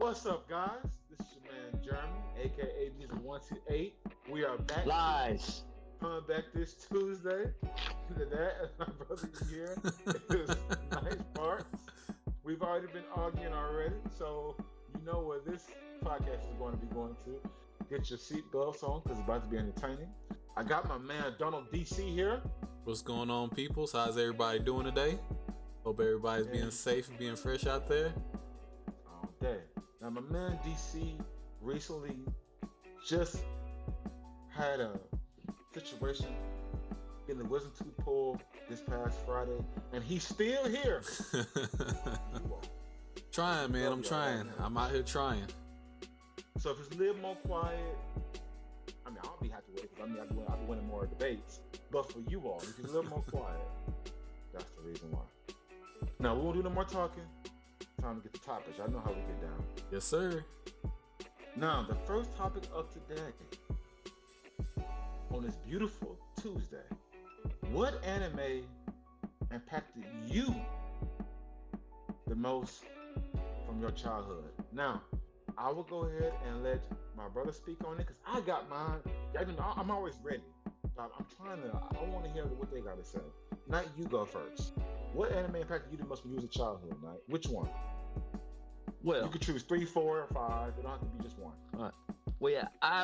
What's up, guys? This is your man Jeremy, aka Music128. We are back. Lies. Coming back this Tuesday. That my brother here is Knitesparxx. We've already been arguing already, so you know where this podcast is going to be going to. Get your seatbelts on because it's about to be entertaining. I got my man Donald DC here. What's going on, peoples? How's everybody doing today? Hope everybody's being safe and being fresh out there. All day. Now, my man DC recently just had a situation in the wisdom tooth pull this past Friday, and he's still here. Trying, man. I'm trying. I'm out here trying. So if it's a little more quiet, I mean, I'll be happy with it because I'll be winning more debates. But for you all, if it's a little more quiet, that's the reason why. Now, we won't do no more talking. Time to get the topics. I know how we get down. Yes, sir. Now, the first topic of today, on this beautiful Tuesday, what anime impacted you the most from your childhood? Now, I will go ahead and let my brother speak on it because I got mine. I'm always ready. I want to hear what they got to say. Knight, you go first. What anime impacted you the most when you was a childhood, Knight? Which one? Well, you could choose 3, 4, or 5. It don't have to be just one. all right. Well, yeah, I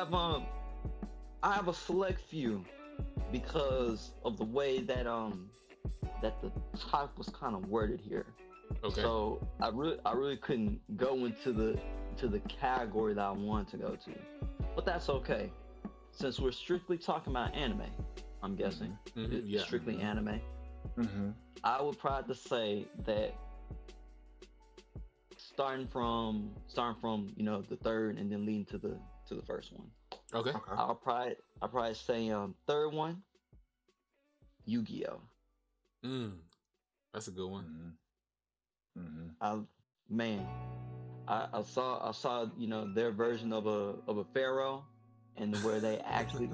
have a select few because of the way that that the topic was kind of worded here. Okay. So I really couldn't go into the category that I wanted to go to, but that's okay, since we're strictly talking about anime. I'm guessing it's Yeah. strictly anime. Mm-hmm. I would probably say that starting from the third and then leading to the first one. Okay. I'll probably say third one, Yu-Gi-Oh. That's a good one. Mm-hmm. I saw their version of a pharaoh, and where they actually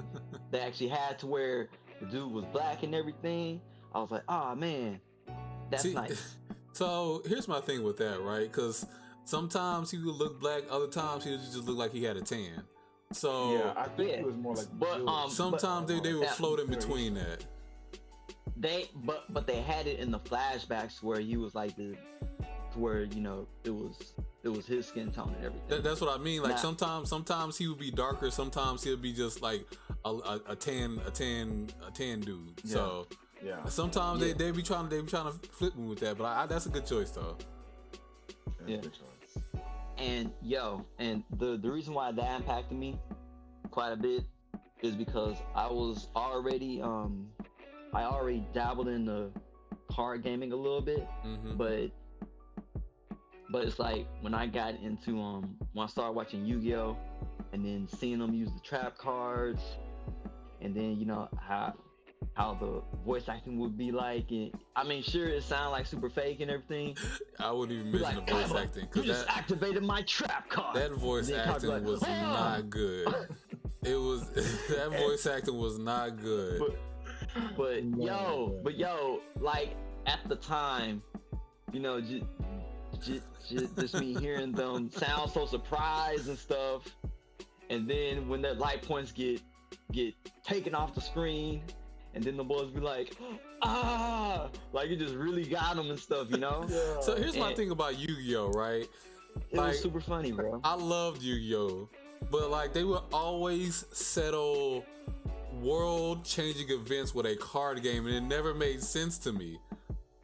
had to where the dude was black and everything. I was like, oh man, that's nice. So here's my thing with that, right? Because sometimes he would look black, other times he would just look like he had a tan. So yeah, I think it was more like. Sometimes they would float in between that. But they had it in the flashbacks where he was like where it was his skin tone and everything. That's what I mean. Like sometimes he would be darker. Sometimes he'll be just like a tan dude. Yeah. So yeah, sometimes they be trying to flip me with that. But that's a good choice though. Yeah. Good choice. And the reason why that impacted me quite a bit is because I already dabbled in the card gaming a little bit, but it's like when I got into when I started watching Yu-Gi-Oh, and then seeing them use the trap cards, and then how the voice acting would be like, and I mean, sure, it sounded like super fake and everything. I wouldn't even mention the voice acting You just activated my trap card. That voice acting was not good. It was that voice acting was not good. But yo, like at the time, just me hearing them sound so surprised and stuff, and then when their light points get taken off the screen, and then the boys be like, like it just really got them and stuff, Yeah. So here's my thing about Yu-Gi-Oh, right? It was super funny, bro. I loved Yu-Gi-Oh, but like they would always settle world-changing events with a card game, and it never made sense to me.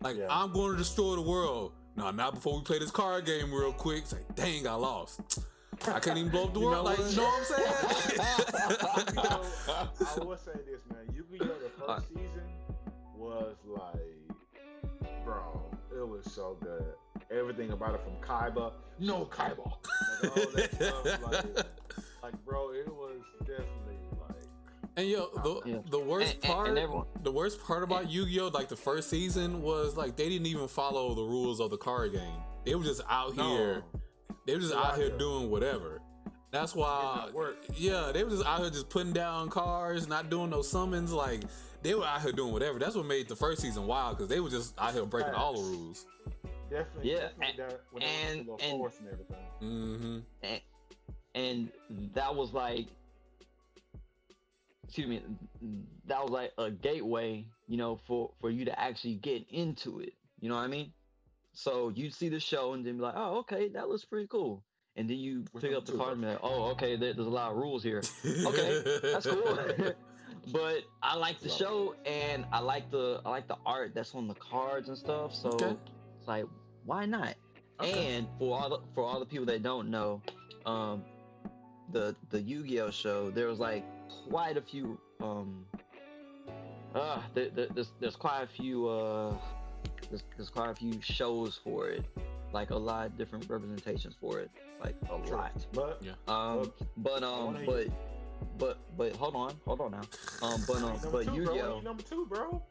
Like, I'm going to destroy the world. No, not before we play this card game real quick. It's like, dang, I lost. I can't even blow up the world. Like, you know what I'm saying? I will say this, man. Yu-Gi-Oh! The first season was like, bro, it was so good. Everything about it, from Kaiba, no Kaiba, like all that stuff, like, bro, it was definitely like. And the worst part about Yu-Gi-Oh, like the first season, was like they didn't even follow the rules of the card game. They were just out here. They were just out here doing whatever. That's why. Yeah, they were just out here just putting down cards, not doing no summons. Like they were out here doing whatever. That's what made the first season wild, because they were just out here breaking all the rules. Definitely. Yeah, Definitely that when it was a little force and everything. And that was like, excuse me, that was like a gateway, you know, for you to actually get into it. You know what I mean? So you see the show and then be like, oh, okay, that looks pretty cool. And then you pick up the card and be like, oh, okay, there's a lot of rules here. Okay, that's cool. But I like the show and I like the art that's on the cards and stuff. So it's like, why not? Okay. And for all the people that don't know, the Yu-Gi-Oh show, there was like quite a few there's quite a few there's quite a few shows for it, like a lot of different representations for it, like a lot. But hold on now. But Yu-Gi-Oh, number two, bro.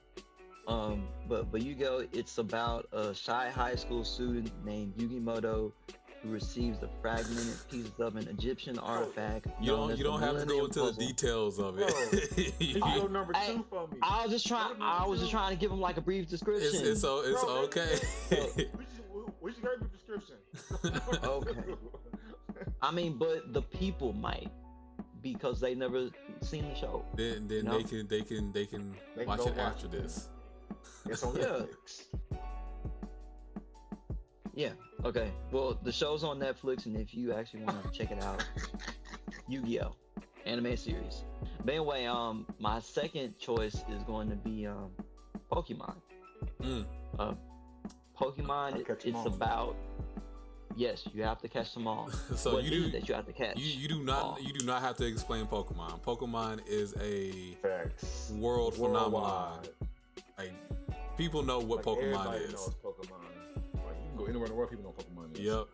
But Yu-Gi-Oh, it's about a shy high school student named Yugimoto who receives the fragmented pieces of an Egyptian artifact. You don't have to go into the details of it. You go number two for me. I was just trying to give him like a brief description. It's okay. We should get the description. Okay. I mean, but the people might, because they never seen the show. Then you know? they can watch it after this. It's on Netflix. Yeah. Okay. Well, the show's on Netflix, and if you actually want to check it out, Yu-Gi-Oh! Anime series. But anyway, my second choice is going to be Pokemon. Pokemon. It's about. Yes, you have to catch them all. So you have to catch. You do not have to explain Pokemon. Pokemon is a world phenomenon. Like, people know what Pokemon is. Knows Pokemon. Like, you can go anywhere in the world, people know Pokemon is. Yep.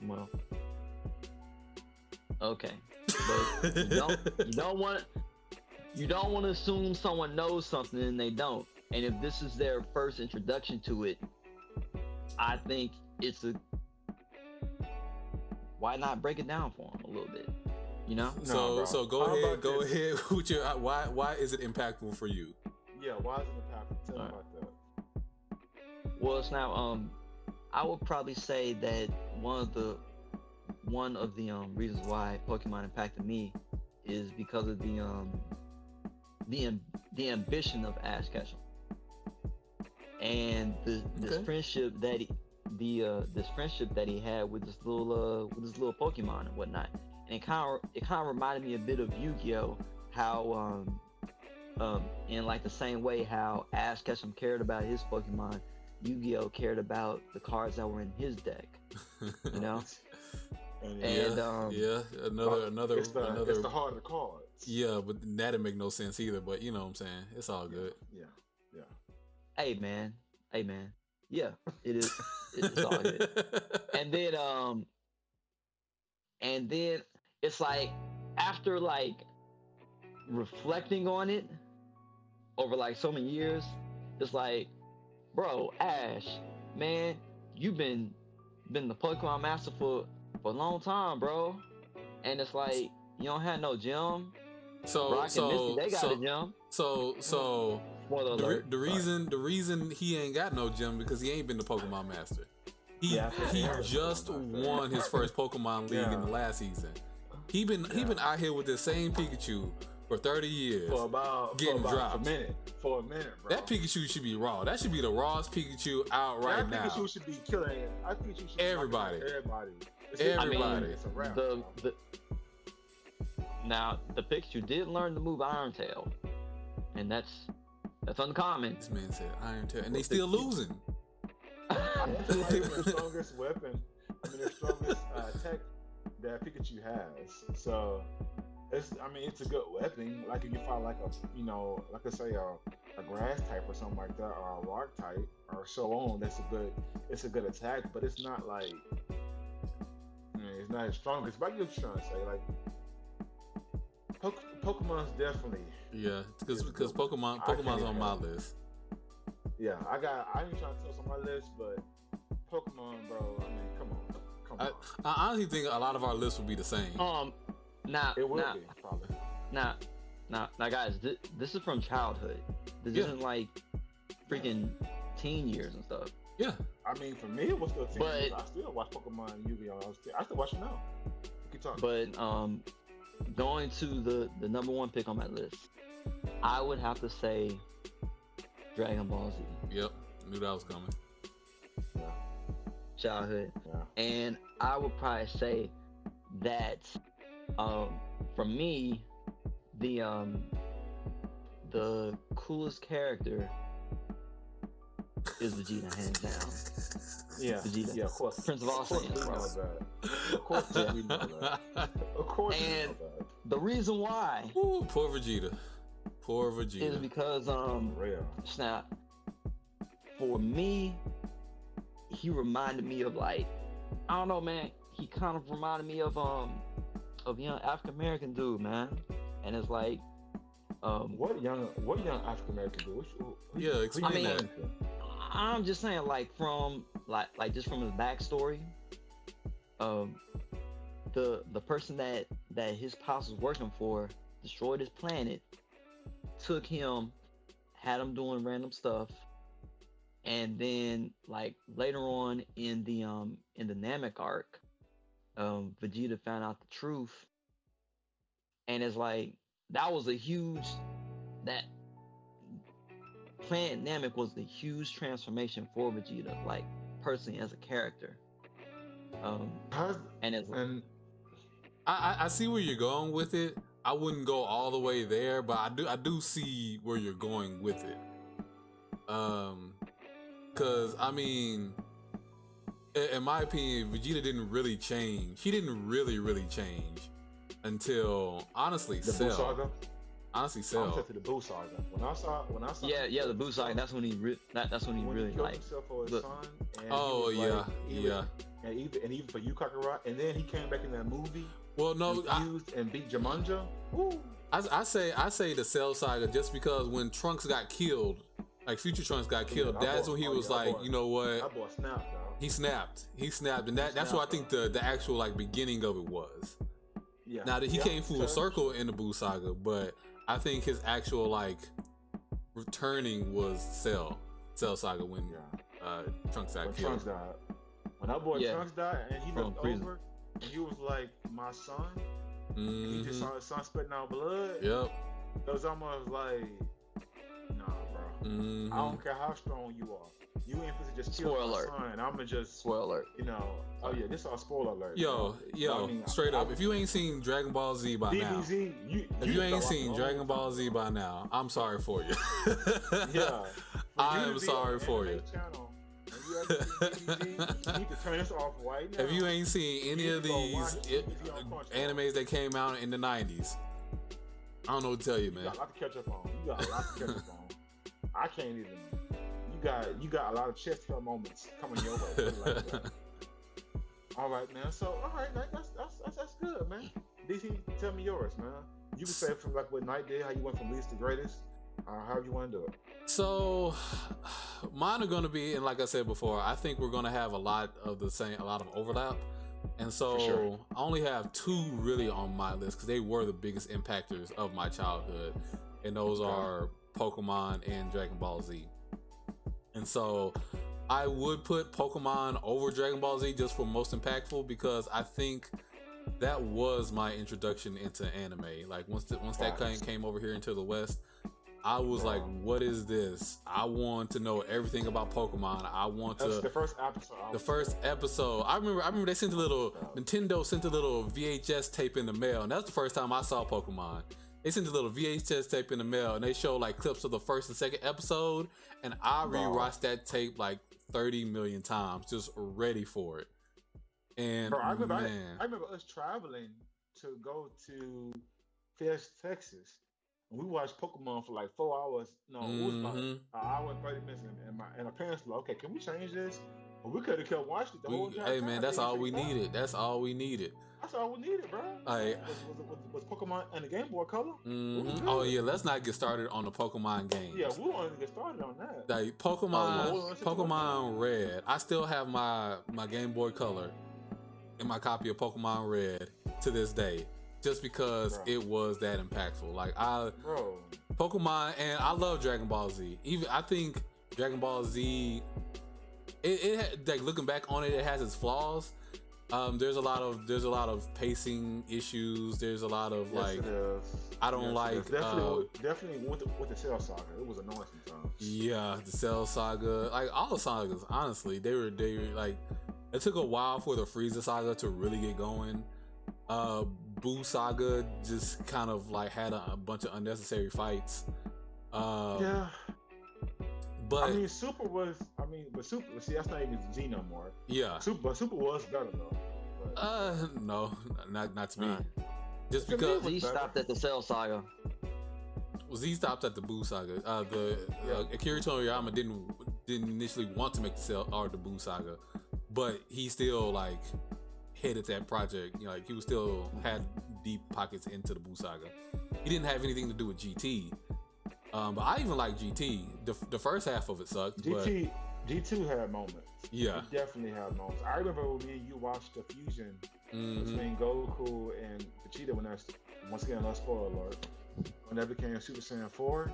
Well, okay, but you don't want to assume someone knows something and they don't. And if this is their first introduction to it, I think why not break it down for them a little bit, you know? So go ahead with your why is it impactful for you? Yeah, why is it impactful? Tell me about that. Well, it's now I would probably say that one of the reasons why Pokemon impacted me is because of the ambition of Ash Ketchum. And this friendship that he had with this little Pokemon and whatnot, and it kind of reminded me a bit of Yu-Gi-Oh, how in like the same way how Ash Ketchum cared about his Pokemon, Yu-Gi-Oh cared about the cards that were in his deck, you know. Another it's the harder cards. Yeah, but that'd make no sense either. But you know what I'm saying, it's all good. Yeah. Hey man, yeah, it is. It's all good. And then it's like, after like reflecting on it over like so many years, it's like, bro, Ash, man, you've been the Pokemon master for a long time, bro. And it's like, you don't have no gym. Rock and Misty, they got a gym. So the reason he ain't got no gym because he ain't been the Pokemon master. He just won his first Pokemon League in the last season. He been out here with the same Pikachu for 30 years. Getting dropped. For a minute, bro. That Pikachu should be raw. That should be the rawest Pikachu out right now. That Pikachu should be killing it. I think you should everybody. It's a wrap, now the Pikachu did learn the move Iron Tail, and that's uncommon. This man said Iron Tail, and they still losing. It's like the strongest weapon. The strongest tech that Pikachu has. So it's a good weapon. Like if you find like like I say a grass type or something like that, or a rock type, or so on. It's a good attack, but it's not like it's not as strong. It's like you're trying to say, like Pokemon's definitely because Pokemon's on my list. Yeah, I ain't trying to tell on my list, but Pokemon, bro. I mean, come on. I honestly think a lot of our lists will be the same. It will be probably. Now, guys, this is from childhood. This isn't like freaking teen years and stuff. Yeah. I mean, for me, it was still teen But- years. I still watch Pokemon and Yu-Gi-Oh. I still watch it now. Keep talking. But going to the number one pick on my list, I would have to say Dragon Ball Z. Yep. Knew that was coming. Yeah. Childhood. Yeah. And I would probably say that for me, the coolest character is Vegeta, hands down. Yeah. Vegeta. Yeah, of course. Prince of all Saiyans, we bro. know that. Of course we know that. Of course we And know that. the reason why Ooh, poor Vegeta. Poor Vegeta. is because Real. Snap, for me, he reminded me of, like, I don't know, man. He kind of reminded me of young African American dude, man. And it's like, What young African American dude? Yeah, explain I mean, that. I'm just saying, like, from like just from his backstory, the person that his pops was working for destroyed his planet, took him, had him doing random stuff, and then, like, later on in the Namek arc, Vegeta found out the truth, and it's like that was a huge that Planet Namek was a huge transformation for Vegeta, like, personally as a character. And it's And I see where you're going with it. I wouldn't go all the way there, but I do see where you're going with it. Cause I mean, in my opinion, Vegeta didn't really change. He didn't really change until, honestly, the Buu Cell. Saga. Honestly, I'm Cell. to the Buu Saga. When I saw yeah, the Buu Saga. That's when he that's when he when really, he killed like, himself for his look. son. And Oh he was yeah, like, yeah. And even for Yu Kakarot, and then he came back in that movie. Well, no, Confused and beat Jumanji. Woo. I say the Cell Saga just because when Trunks got killed, like Future Trunks got killed, that's when he was like, you know what? That boy snapped, dog. He snapped, and that's what I think the actual, like, beginning of it was. Yeah. Now that he Yeah, came full sure. circle in the Buu Saga, but I think his actual, like, returning was Cell Saga when Trunks got When killed. Trunks died. When that boy Yeah. Trunks died and he From looked prison. over and he was like, my son. And he just Mhm. saw his son spitting out blood. Yep. It was almost like, nah, bro. Mhm. I don't care how strong you are. You ain't supposed to just kill Spoiler my alert. son. I'ma just, spoiler alert. you know. Oh yeah, this is all spoiler alert. Yo, bro. I mean, straight up. If you ain't seen Dragon Ball Z by now, DBZ, if you ain't thought seen I Dragon Ball Z by now, I'm sorry for you. Yeah. I For you am to be sorry on the for anime you. channel, and you haven't seen DBZ, you need to turn this off right now. If you ain't seen any You of need to go these watch DBZ on Crunchyroll. animes that came out in the 90s, I don't know what to tell you, You man. got a lot to catch up on. You got a lot to catch up on. I can't even. You got a lot of chest hair moments coming your way. Put it like that. All right, man. So, all right, that's good, man. DC, tell me yours, man. You can say from like what Knight did, how you went from least to greatest, however you want to do it. So, mine are going to be, and like I said before, I think we're going to have a lot of overlap. And so, For sure. I only have two really on my list because they were the biggest impactors of my childhood, and those Okay. are Pokemon and Dragon Ball Z. And so, I would put Pokemon over Dragon Ball Z just for most impactful because I think that was my introduction into anime. Like once that came over here into the West, I was like, what is this? I want to know everything about Pokemon. I want That's to the first episode. the first episode. I remember they sent Nintendo sent a little VHS tape in the mail, and that's the first time I saw Pokemon. They sent a little VHS tape in the mail, and they showed like clips of the first and second episode, and I rewatched that tape like 30 million times, just ready for it. And Bro, I remember, man, I remember us traveling to go to Fayette, Texas, and we watched Pokemon for like 4 hours. No, it was about an hour and 30 minutes, and our parents were like, okay, can we change this? But we could have kept watching it the whole time. hey man, that's all we needed. That's all we needed. That's all we needed, bro. Like, was Pokemon and the Game Boy Color? Oh yeah, let's not get started on the Pokemon games. Yeah, we wanted to get started on that. Like Pokemon Red. I still have my Game Boy Color and my copy of Pokemon Red to this day, just because it was that impactful. Like Bro. Pokemon, and I love Dragon Ball Z. Even I think Dragon Ball Z, it like looking back on it, it has its flaws. There's a lot of pacing issues. There's a lot of I don't like definitely with the Cell Saga. It was annoying sometimes. Yeah, the Cell Saga, like all the sagas. Honestly, they were like. It took a while for the Frieza Saga to really get going. Boo Saga just kind of like had a bunch of unnecessary fights. Yeah. But I mean, Super was. But Super. See, that's not even Z no more. Yeah. Super was better though. But, no, not to me. Just because Z stopped at the Cell Saga. Z stopped at the Boo Saga. Akira Toriyama didn't initially want to make the Cell or the Boo Saga, but he still like headed that project. You know, like he was still had deep pockets into the Boo Saga. He didn't have anything to do with GT. But I even like GT. The first half of it sucked. G2 had moments. Yeah, it definitely had moments. I remember when me and you watched the fusion between Goku and Vegeta when that's once again, no spoiler alert. When that became Super Saiyan 4,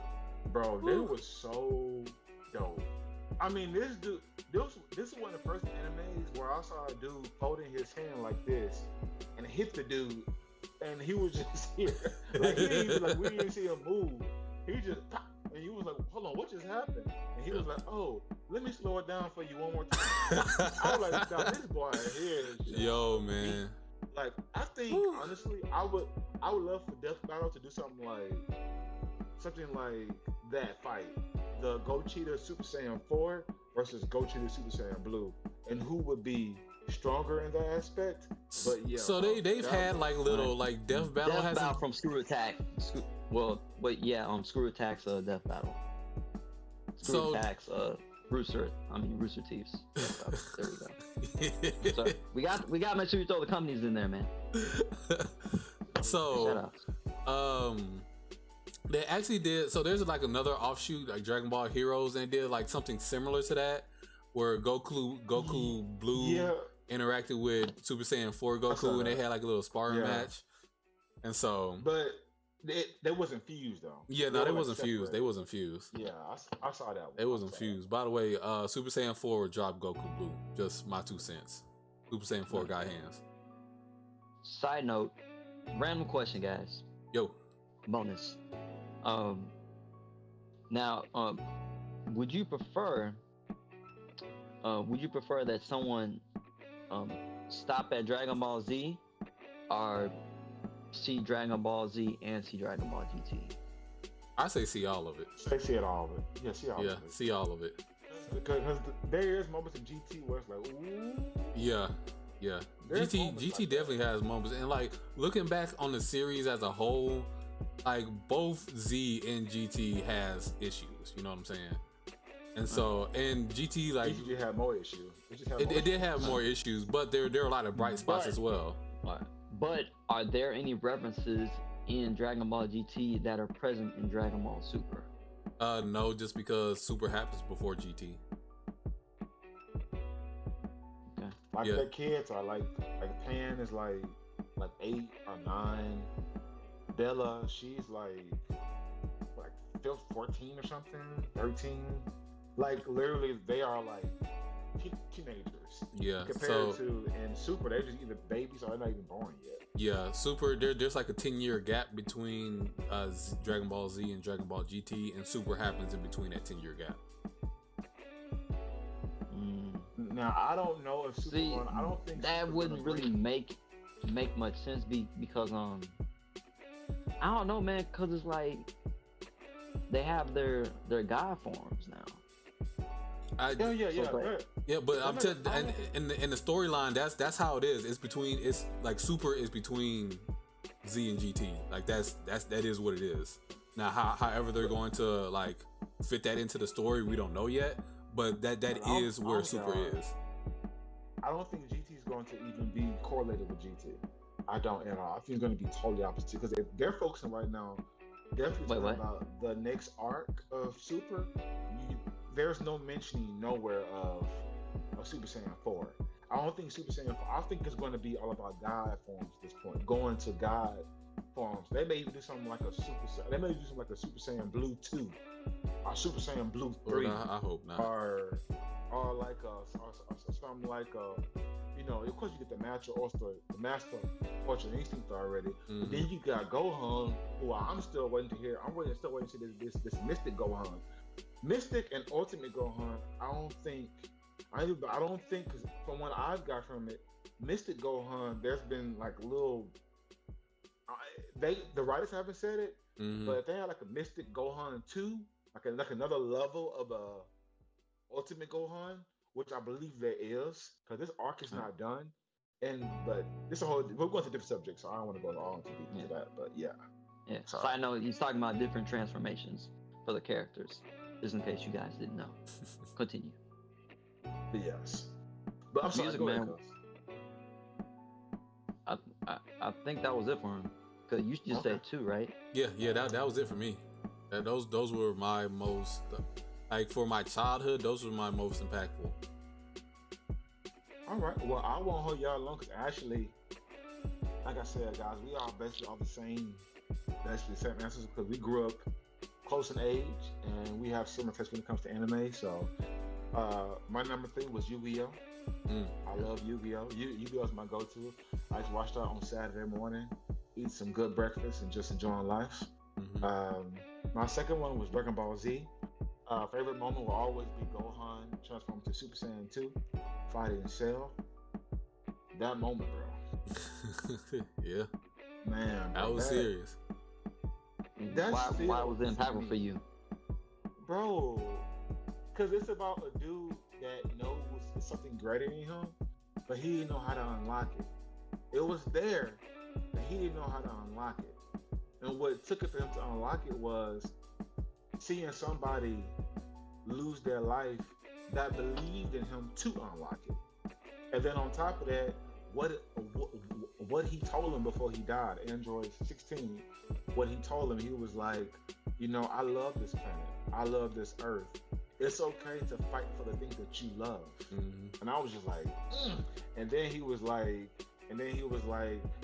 bro, they was so dope. I mean, this is one of the first animes where I saw a dude folding his hand like this and hit the dude, and he was just here. Like he didn't even, like we didn't see him move. He just pop, and you was like, hold on, what just happened? And he was like, oh, let me slow it down for you one more time. I was like, this boy here is yo, man. Like, I think honestly, I would love for Death Battle to do something like that fight. The Gogeta Super Saiyan 4 versus Gogeta Super Saiyan Blue, and who would be stronger in that aspect. But yeah, so they've had like little like Death Battle Death has Battle from Screw Attack. Screw Attack's Death Battle. Screw Attack's Rooster Teeth's. There we go. So we got to make sure you throw the companies in there, man. So they actually did. So there's like another offshoot, like Dragon Ball Heroes, and they did like something similar to that, where Goku Blue interacted with Super Saiyan 4 Goku, and they had like a little sparring match. And so, but they wasn't fused though. Yeah, no, they wasn't fused. They wasn't fused. Yeah, I saw that one. They wasn't fused. By the way, Super Saiyan 4 dropped Goku Blue. Just my 2 cents. Super Saiyan 4 got hands. Side note, random question, guys. Yo. Bonus. Now, would you prefer that someone stop at Dragon Ball Z, or see Dragon Ball Z and see Dragon Ball GT? I say see all of it. See all of it. Yeah, see all of it. Yeah, see all of it. Because there is moments in GT where it's like, ooh. Yeah. GT definitely has moments, and like looking back on the series as a whole, like both Z and GT has issues. You know what I'm saying? And so, and GT like GT had more issues. It did have more issues, but there are a lot of bright spots as well. But are there any references in Dragon Ball GT that are present in Dragon Ball Super? No, just because Super happens before GT. Okay. Like their kids are like Pan is like 8 or 9. Bella, she's like 14 or something, 13. Like literally, they are like teenagers. Yeah. Compared to in Super, they're just either babies or they're not even born yet. Yeah, Super. There's like a 10-year gap between Dragon Ball Z and Dragon Ball GT, and Super happens in between that 10-year gap. Now I don't know if Super. I don't think that Super's wouldn't really make much sense because I don't know, man. Because it's like they have their God forms now. Yeah, but I'm telling in the storyline, that's how it is. It's like Super is between Z and GT. Like that is what it is. Now, however they're going to like fit that into the story, we don't know yet. But that is where Super is. I don't think GT is going to even be correlated with GT. I don't at all. I think it's going to be totally opposite because if they're focusing right now, definitely about the next arc of Super. There's no mentioning nowhere of Super Saiyan 4. I don't think Super Saiyan 4. I think it's going to be all about God forms at this point, going to God forms. They may even do something like a They may do something like a Super Saiyan Blue 2, or Super Saiyan Blue 3. I hope not. Or like something like you know, of course you get the Master Ultra Instinct already. Mm-hmm. But then you got Gohan, who I'm still waiting to hear. I'm still waiting to see this Mystic Gohan. Mystic and Ultimate Gohan, I don't think, because from what I've got from it, Mystic Gohan, there's been like little, the writers haven't said it, mm-hmm. but if they had like a Mystic Gohan 2, like another level of Ultimate Gohan, which I believe there is, because this arc is not done, but we're going to different subjects, so I don't want to go on too deep into that, but yeah. Yeah, so I know he's talking about different transformations for the characters, just in case you guys didn't know. Continue. But yes. But I'm sorry, Music, man. I think that was it for him. Cause you just said 2, right? Yeah, that was it for me. Those were my most, like for my childhood, those were my most impactful. All right. Well, I won't hold y'all long because actually, like I said, guys, we are basically all the same answers because we grew up close in age and we have similar tastes when it comes to anime. So, my number 3 was Yu-Gi-Oh. I love Yu-Gi-Oh. Yu-Gi-Oh is my go-to. I just watched that on Saturday morning, eat some good breakfast, and just enjoying life. Mm-hmm. My second one was Dragon Ball Z. Favorite moment will always be Gohan transforming to Super Saiyan 2, fighting Cell. That moment, bro. Yeah. Man, bro, that was serious. Why was it impactful for you? Bro, because it's about a dude that knows something greater in him, but he didn't know how to unlock it. It was there, but he didn't know how to unlock it. And what took it for him to unlock it was seeing somebody lose their life that believed in him to unlock it. And then on top of that, what he told him before he died, Android 16, what he told him, he was like, you know, I love this planet. I love this earth. It's okay to fight for the things that you love. Mm-hmm. And I was just like, And then he was like,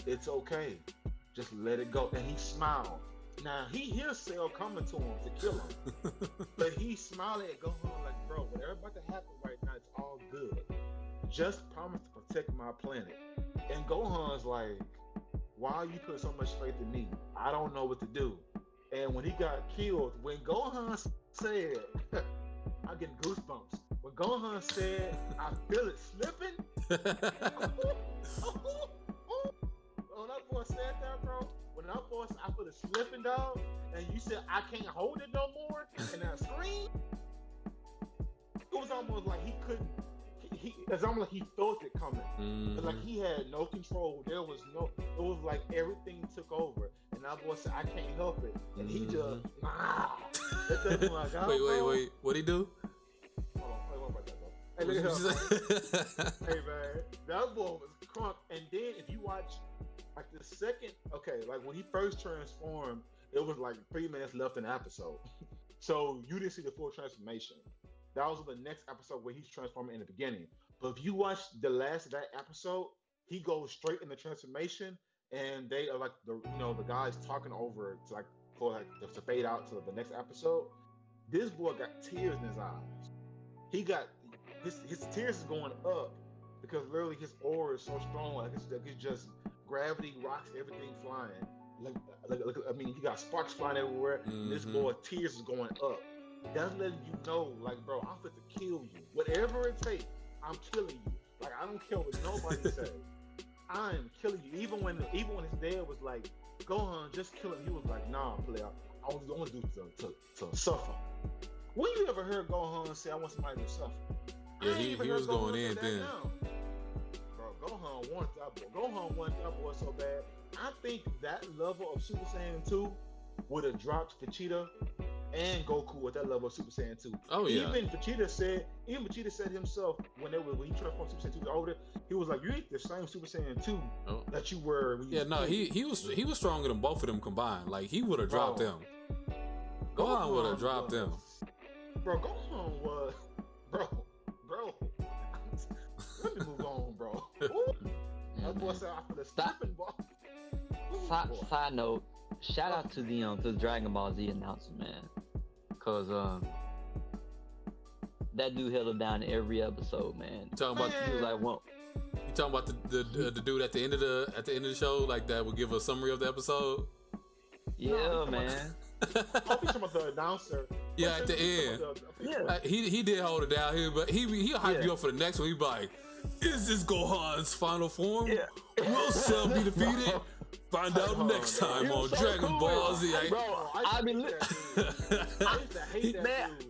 it's okay. Just let it go. And he smiled. Now, he hears Cell coming to him to kill him. But he smiled at Gohan like, bro, whatever about to happen right now, it's all good. Just promise to protect my planet. And Gohan's like, why are you putting so much faith in me? I don't know what to do. And when he got killed, when Gohan said, I'm getting goosebumps. When Gohan said, I feel it slipping. When that boy said that, bro, I feel it slipping, dog, and you said, I can't hold it no more, and that scream, it was almost like he couldn't, it's almost like he felt it coming. Mm-hmm. It's like he had no control. It was like everything took over. And that boy said, I can't help it. And he just, like, wait, what'd he do? Hold on, about that, bro. Hey, look at him. Hey, man, that boy was crunk. And then if you watch, like the second, like when he first transformed, it was like 3 minutes left in the episode. So you didn't see the full transformation. That was the next episode where he's transforming in the beginning. But if you watch the last of that episode, he goes straight in the transformation, and they are like the guys talking over to fade out to the next episode. This boy got tears in his eyes. He got his tears is going up because literally his aura is so strong. Like it's just gravity rocks everything flying. You got sparks flying everywhere. Mm-hmm. And this boy tears is going up. That's letting you know, like, bro, I'm fit to kill you. Whatever it takes, I'm killing you. Like, I don't care what nobody says. I am killing you. Even when his dad was like, Gohan, just kill him. He was like, nah, player. I want to do to suffer. When you ever heard Gohan say, I want somebody to suffer? Yeah, he was going in then. Bro, Gohan wanted that boy so bad. I think that level of Super Saiyan 2 would have dropped Vegeta and Goku at that level of Super Saiyan 2. Oh yeah. Even Vegeta said himself when he transformed Super Saiyan 2 older, he was like, you ain't the same Super Saiyan 2 that you were. He was stronger than both of them combined. Like he would have dropped them. Gohan would have dropped them. Bro, Gohan was bro. Let me move on, bro. That boy said I feel the stopping ball. Side note, shout out to the Dragon Ball Z announcement, man, cause that dude held it down every episode, man. You talking about? He was like, well, you talking about the dude at the end of the show, like that would give a summary of the episode? Yeah, man. I'm talking about the announcer. Yeah, at the end. Yeah. He did hold it down here, but he'll hype you up for the next one. He'll be like, is this Gohan's final form? Yeah. Will Cell be defeated? Find out next time on Dragon Ball Z. Bro, I be man,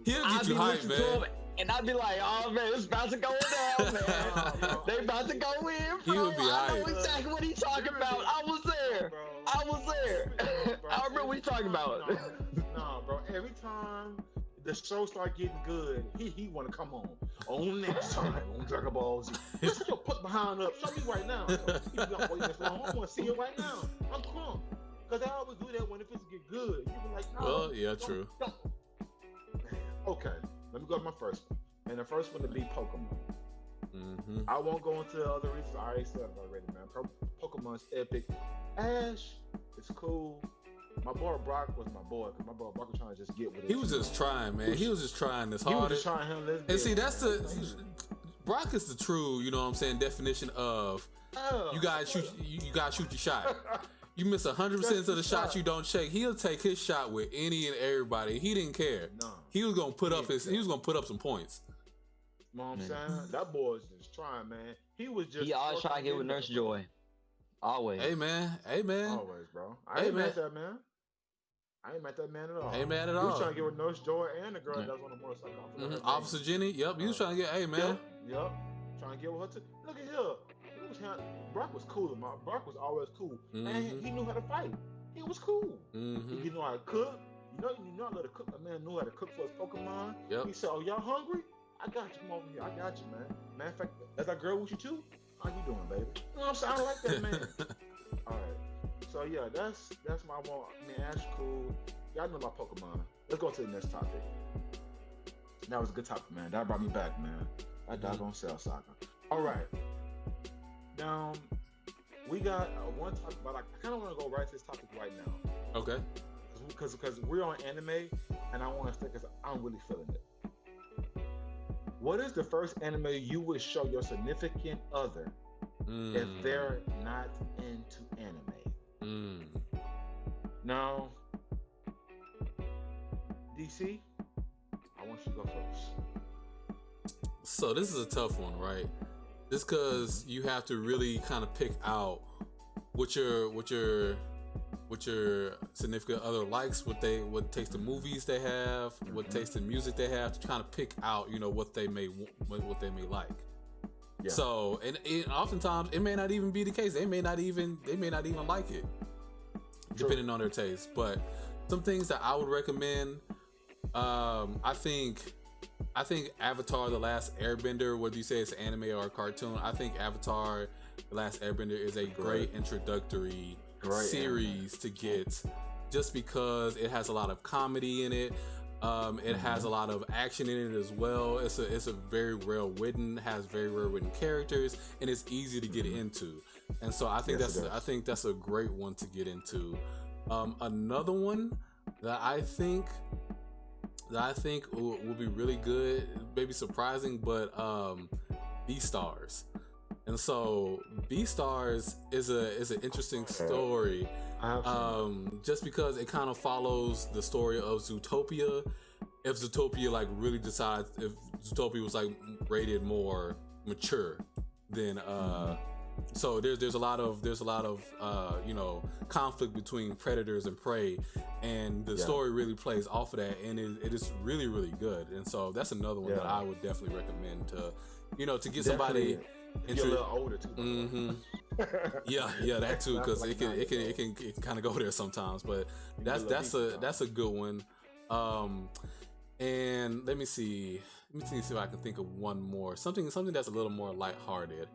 he'll get you hype, man. And I'd be like, oh man, it's about to go down, man. They about to go in, bro. He'll be I know exactly what he's talking about. I was there. I remember what he's talking about. Nah, bro. Every time the show start getting good, he want to come on next time on Dragon Ball Z. Just put behind up. Show me right now. I want to see it right now. I'm crunk. Because I always do that when if it's get good. You be like, no. Well, yeah, true. Don't. Okay, let me go to my first one. And the first one to be Pokemon. Mm-hmm. I won't go into the other reasons. I already said it already, man. Pokemon's epic. Ash is cool. My boy Brock was my boy, because my boy Brock was trying to just get with it. He was just trying, man. He was just trying this hard. He was just trying him. And see, that's Brock is the true, you know what I'm saying, definition of you gotta shoot your shot. You miss 100% of the shots you don't check. He'll take his shot with any and everybody. He didn't care. No. He was gonna put up some points. You know what I'm saying? That boy was just trying, man. He was just. He always trying to get with Nurse Joy. Always. Hey man. Always, bro. I ain't mad at that man. I ain't mad at that man at all. Ain't mad at all. He was trying to get with Nurse Joy and the girl that was on the motorcycle. Mm-hmm. Officer Jenny. Yep. He was trying to get. Hey man. Yep. Trying to get with her too. Look at here. Brock was cool. Brock was always cool, and he knew how to fight. He was cool. Mm-hmm. He knew how to cook. You know how to cook. A man knew how to cook for his Pokemon. Yep. He said, "Oh, y'all hungry? I got you. Come over here. I got you, man. Matter of fact, that's that girl with you too. How you doing, baby? You know what I'm saying? I like that man. All right. So yeah, that's my one. I mean, Ash cool. Y'all know about Pokemon. Let's go to the next topic. That was a good topic, man. That brought me back, man. That doggone Cell Saga. All right. Now, we got one topic, but I kind of want to go right to this topic right now. Okay. Because we're on anime, and I want to stick because I'm really feeling it. What is the first anime you would show your significant other if they're not into anime? Now, DC, I want you to go first. So this is a tough one, right? Just because you have to really kind of pick out what your significant other likes, what taste of movies they have, what taste of music they have, to kind of pick out, you know, what they may like. Yeah. So, and oftentimes it may not even be the case. They may not even like it, depending on their taste. But some things that I would recommend, I think Avatar: The Last Airbender, whether you say it's an anime or a cartoon, I think Avatar: The Last Airbender is a great introductory series to get, just because it has a lot of comedy in it. It has a lot of action in it as well. It's a very well written, has very well written characters, and it's easy to get into. And so I think that's a great one to get into. Another one that I think will be really good, maybe surprising, but Beastars. And so Beastars is an interesting story, just because it kind of follows the story of Zootopia. If Zootopia really decides, if Zootopia was rated more mature, then so there's a lot of conflict between predators and prey, and the story really plays off of that, and it is really, really good. And so that's another one that I would definitely recommend to get somebody. You're a little older too. Mm-hmm. yeah, that too, because it can kind of go there sometimes. But that's a good one. And let me see if I can think of one more. Something that's a little more lighthearted.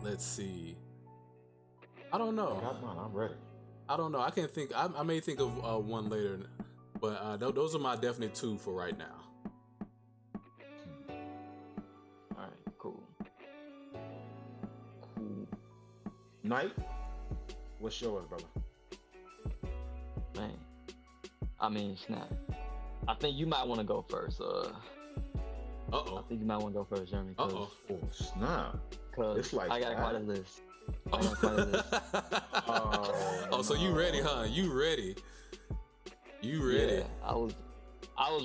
Let's see. I don't know. I'm ready. I don't know. I can't think. I may think of one later, but those are my definite two for right now. All right, cool. Night. What's yours, brother? Man, I mean, snap. I think you might want to go first. I think you might want to go first, Jeremy. Oh, snap. Cause it's like I got quite a list. I got quite a list. So you ready, huh? You ready? Yeah, I was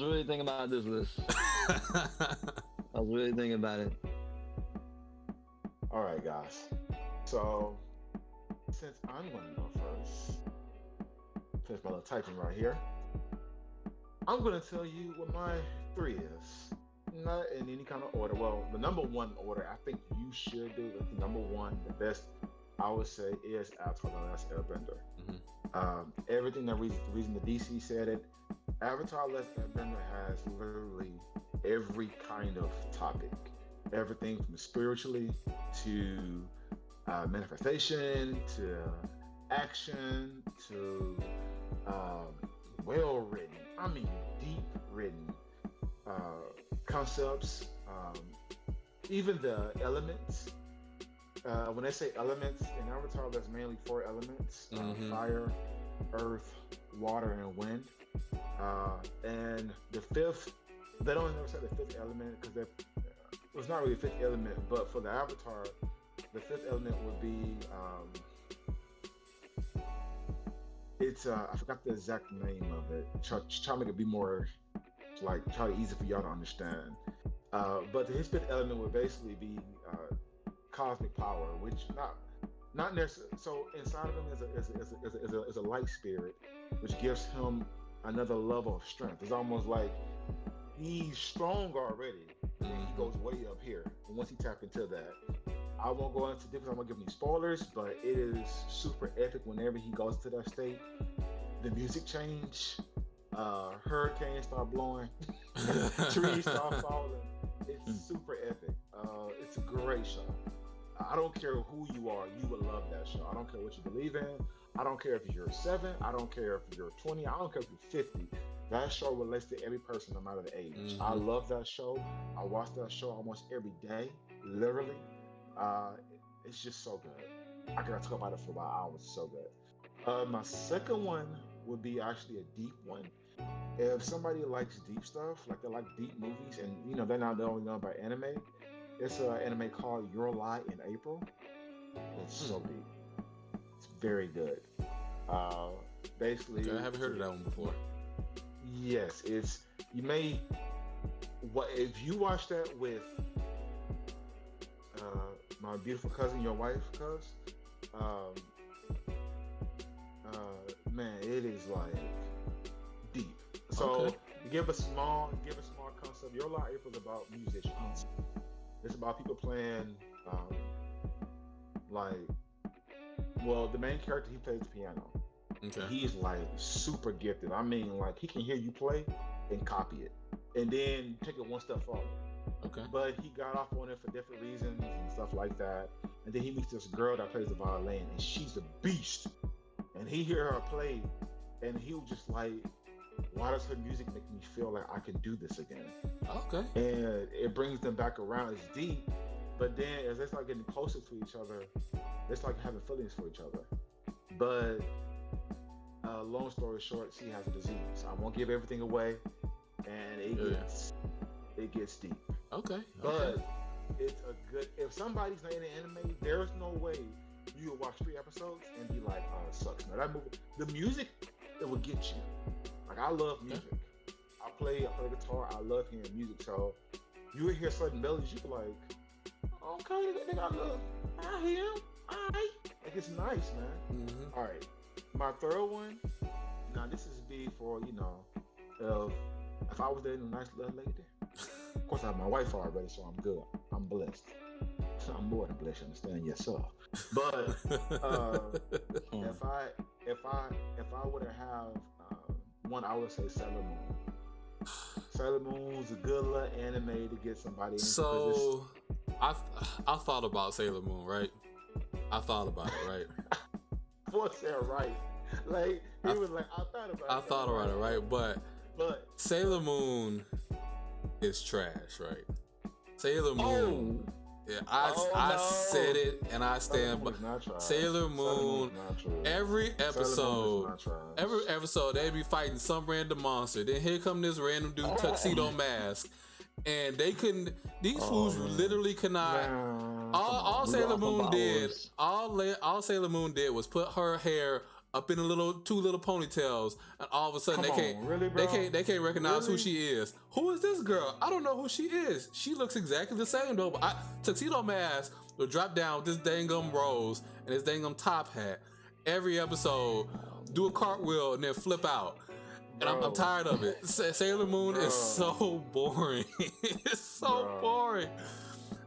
really thinking about this list. I was really thinking about it. All right, guys. So, since I'm going to go first, finish my little typing right here, I'm going to tell you what my 3 is. Not in any kind of order. Well, the number 1 order I think you should do. Number 1, the best I would say is Avatar: The Last Airbender. Everything the reason the DC said it, Avatar: The Last Airbender has literally every kind of topic, everything from spiritually to manifestation to action to well written. I mean, deep written concepts. Even the elements. When they say elements in Avatar, there's mainly 4 elements: fire, earth, water, and wind. And the 5th, they don't never say the 5th element because it's not really a 5th element. But for the Avatar, the 5th element would be I forgot the exact name of it. Try to make it be more easy for y'all to understand. But his 5th element would basically be cosmic power, which not necessarily. So inside of him is a light spirit, which gives him another level of strength. It's almost like he's strong already, and he goes way up here. And once he taps into that, I won't go into details. I'm gonna give any spoilers, but it is super epic. Whenever he goes to that state, the music change, hurricanes start blowing, trees start falling. It's super epic. It's a great show. I don't care who you are, you would love that show. I don't care what you believe in. I don't care if you're 7. I don't care if you're 20. I don't care if you're 50. That show relates to every person, no matter the age. I love that show. I watch that show almost every day, literally. It's just so good. I could talk about it for about hours. It's so good. My second one would be actually a deep one. If somebody likes deep stuff, like they like deep movies, and they're not only known by anime, it's an anime called Your Lie in April. It's so deep. It's very good. Basically, okay, I haven't heard of that one before. Yes, if you watch that with my beautiful cousin, your wife, man, it is like deep. So give a small concept. Your Lie April is about musicians. It's about people playing, the main character, he plays the piano. Okay. He's like super gifted. I mean, like he can hear you play and copy it, and then take it one step forward. Okay. But he got off on it for different reasons and stuff like that. And then he meets this girl that plays the violin, and she's a beast. And he hear her play, and he was just like, why does her music make me feel like I can do this again? Okay. And it brings them back around. It's deep, but then as they start getting closer to each other, they start having feelings for each other. But long story short, she has a disease. I won't give everything away, and it gets deep. Okay. But it's a good. If somebody's not in the anime, there's no way you will watch 3 episodes and be like, "Oh, it sucks." Now that movie, the music, it will get you. Like I love music. I play guitar. I love hearing music. So you would hear certain melodies, you be like, "Okay, they got love. I hear them. All right." Like it's nice, man. Mm-hmm. All right. My third one. Now this is big for if I was dating a nice little lady. Of course, I have my wife already, so I'm good. I'm blessed. I'm more than blessed. Understand yourself. But if I were to have one, I would say Sailor Moon. Sailor Moon's a good little anime to get somebody into. So I thought about Sailor Moon, right? I thought about it, right? What's that, right? Like he was like, I thought about it. I thought about it, right? But Sailor Moon is trash, right? Sailor Moon I said it, and I stand by Sailor Moon. Every episode, they'd be fighting some random monster. Then here come this random dude, tuxedo mask, and they couldn't. These fools literally could not. All Sailor Moon did, all Sailor Moon did was put her hair up in two little ponytails, and all of a sudden they can't recognize who she is. Who is this girl? I don't know who she is. She looks exactly the same though. But Tuxedo Mask will drop down with this dangum rose and this dangum top hat every episode, do a cartwheel and then flip out. And I'm tired of it. Sailor Moon is so boring. It's so boring.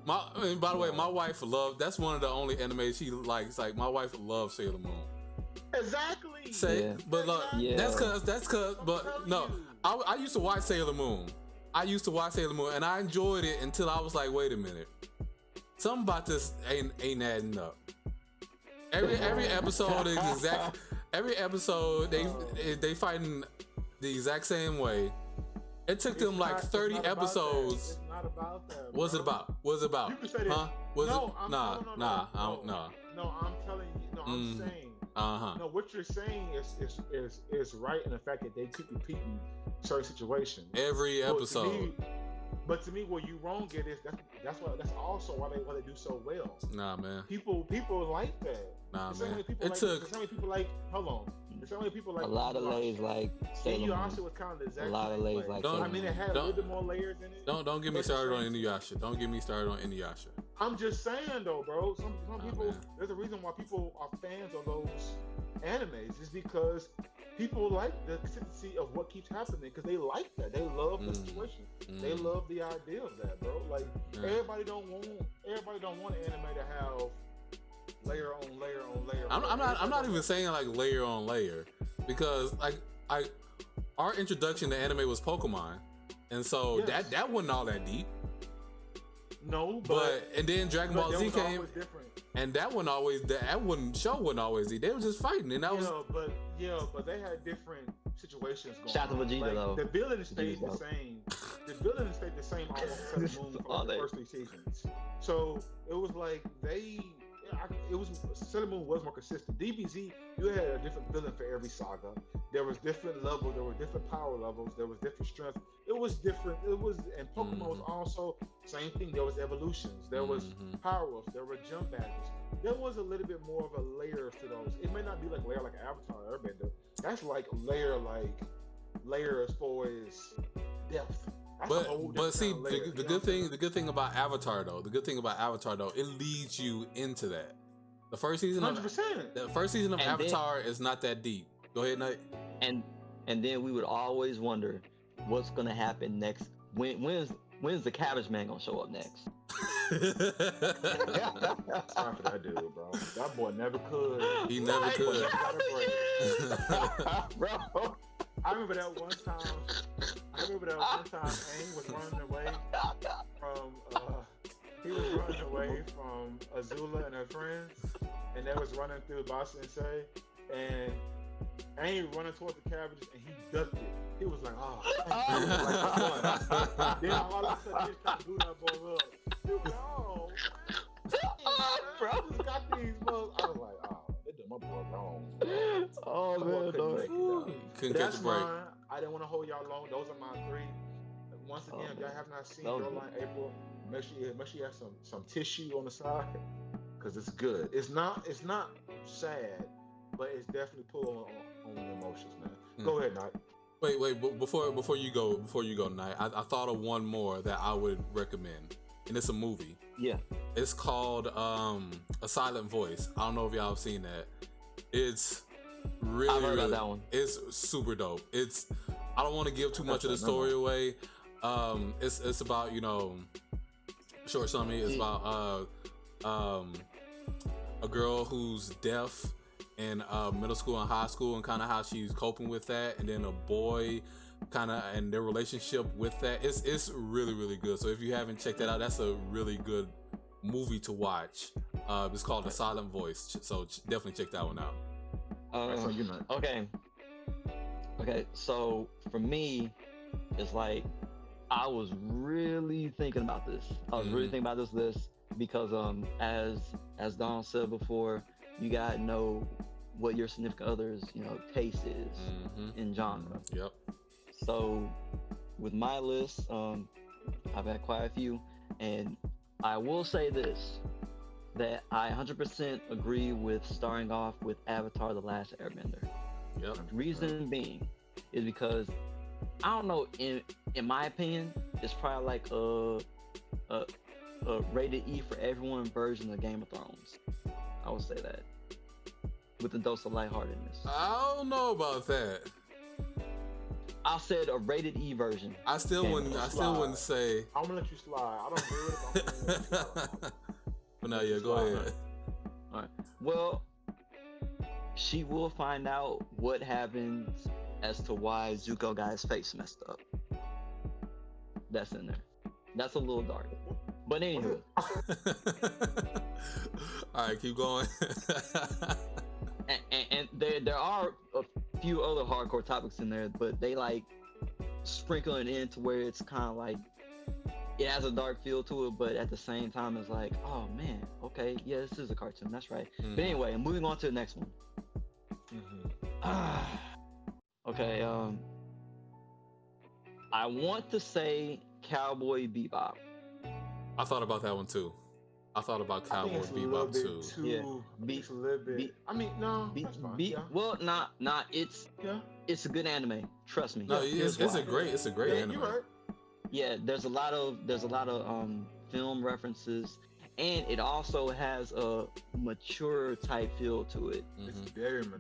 And by the way, my wife that's one of the only animes she likes. Like, my wife loves Sailor Moon. Exactly. But look, that's cause. But no, I used to watch Sailor Moon. And I enjoyed it until I was like, wait a minute, something about this ain't adding up. Every episode is exact. Every episode they fighting the exact same way. It took them like 30 episodes. It's not about that. Bro. What's it about? You can say that. Huh? Nah. No, I'm telling you. No, I'm saying. No, what you're saying is right in the fact that they keep repeating certain situations every episode. But to me, where you wrong it is that's also why they do so well. Nah, man. People like that. Nah, man. There's so many people like. Hold on. There's so many people like. A lot of lays like. Inuyasha was kind of the exact. A lot of lays like. I mean, it had a little bit more layers in it. Don't get me started on Inuyasha. Don't get me started on Inuyasha. I'm just saying though, bro. Some people. Man. There's a reason why people are fans of those animes. Is because people like the consistency of what keeps happening because they like that. They love the situation. They love the idea of that, bro. Like everybody don't want an anime to have layer on layer on layer. I'm not even saying like layer on layer because like our introduction to anime was Pokemon, and so that wasn't all that deep. No, but and then Dragon Ball Z came, and that show wasn't always deep. They were just fighting, and that was. But they had different situations going. Shout out to Vegeta though. The villain stayed the same. The villain stayed the same almost Sailor Moon for the first 3 seasons. So it was like Sailor Moon was more consistent. DBZ, you had a different villain for every saga. There was different levels. There were different power levels. There was different strength. It was different. And Pokemon was also same thing. There was evolutions. There was power-ups. There were jump badges. There was a little bit more of a layer to those. It may not be like layer like Avatar or Airbender. That's like layer as far as depth. But see, the good thing about Avatar though, it leads you into that. The first season 100%. of Avatar is not that deep. Go ahead, Knight. And then we would always wonder what's gonna happen next. When's the Cabbage Man gonna show up next? Time for that dude, bro. That boy never could. He never could. Bro. I remember that one time. Aang was running away from Azula and her friends, and they was running through Ba Sensei, and Aang running towards the cabbages, and he ducked it. He was like, then all of a sudden, he started doing that boy up. He was like, bro, I just got these bugs. I was like, they did my boy wrong. Oh man, couldn't catch a break. I didn't want to hold y'all long. Those are my 3. Once again, if y'all have not seen Your Line April, make sure you have some tissue on the side because it's good. It's not sad, but it's definitely pulling on the emotions, man. Go ahead, Knight. Wait, before you go, Knight. I thought of one more that I would recommend, and it's a movie. Yeah. It's called A Silent Voice. I don't know if y'all have seen that. It's really, I've heard about that one. It's super dope. I don't want to give too much of the story away. It's about, short summary. It's about a girl who's deaf in middle school and high school, and kind of how she's coping with that, and then a boy and their relationship with that. It's really, really good. So if you haven't checked that out, that's a really good movie to watch. It's called The Silent Voice, so definitely check that one out. Okay, so for me, it's like I was really thinking about this. I was really thinking about this list, because as Don said before, you gotta know what your significant other's taste is in genre. Yep. So with my list, I've had quite a few, and I will say this, that I 100% agree with starting off with Avatar: The Last Airbender. Yep. Reason being is because I don't know, in my opinion, it's probably like a rated E for everyone version of Game of Thrones. I would say that, with a dose of lightheartedness. I don't know about that. I said a rated E version. I still wouldn't say. I'm gonna let you slide. I don't agree with it. I'm gonna let you slide. But no, yeah, go ahead. All right. Well, she will find out what happens as to why Zuko got his face messed up. That's in there. That's a little dark. But anywho. All right, keep going. and there are a few other hardcore topics in there, but they like sprinkle it in to where it's kind of like it has a dark feel to it, but at the same time it's like, oh man, okay, yeah, this is a cartoon, that's right. But anyway, moving on to the next one. Okay, I want to say Cowboy Bebop. I thought about that one too. I thought about Cowboy Bebop too. It's a little bit. I mean, no. That's fine. Yeah. Well, it's a good anime. Trust me. No, it's a great anime. You're right. Yeah, there's a lot of film references, and it also has a mature type feel to it. It's very mature.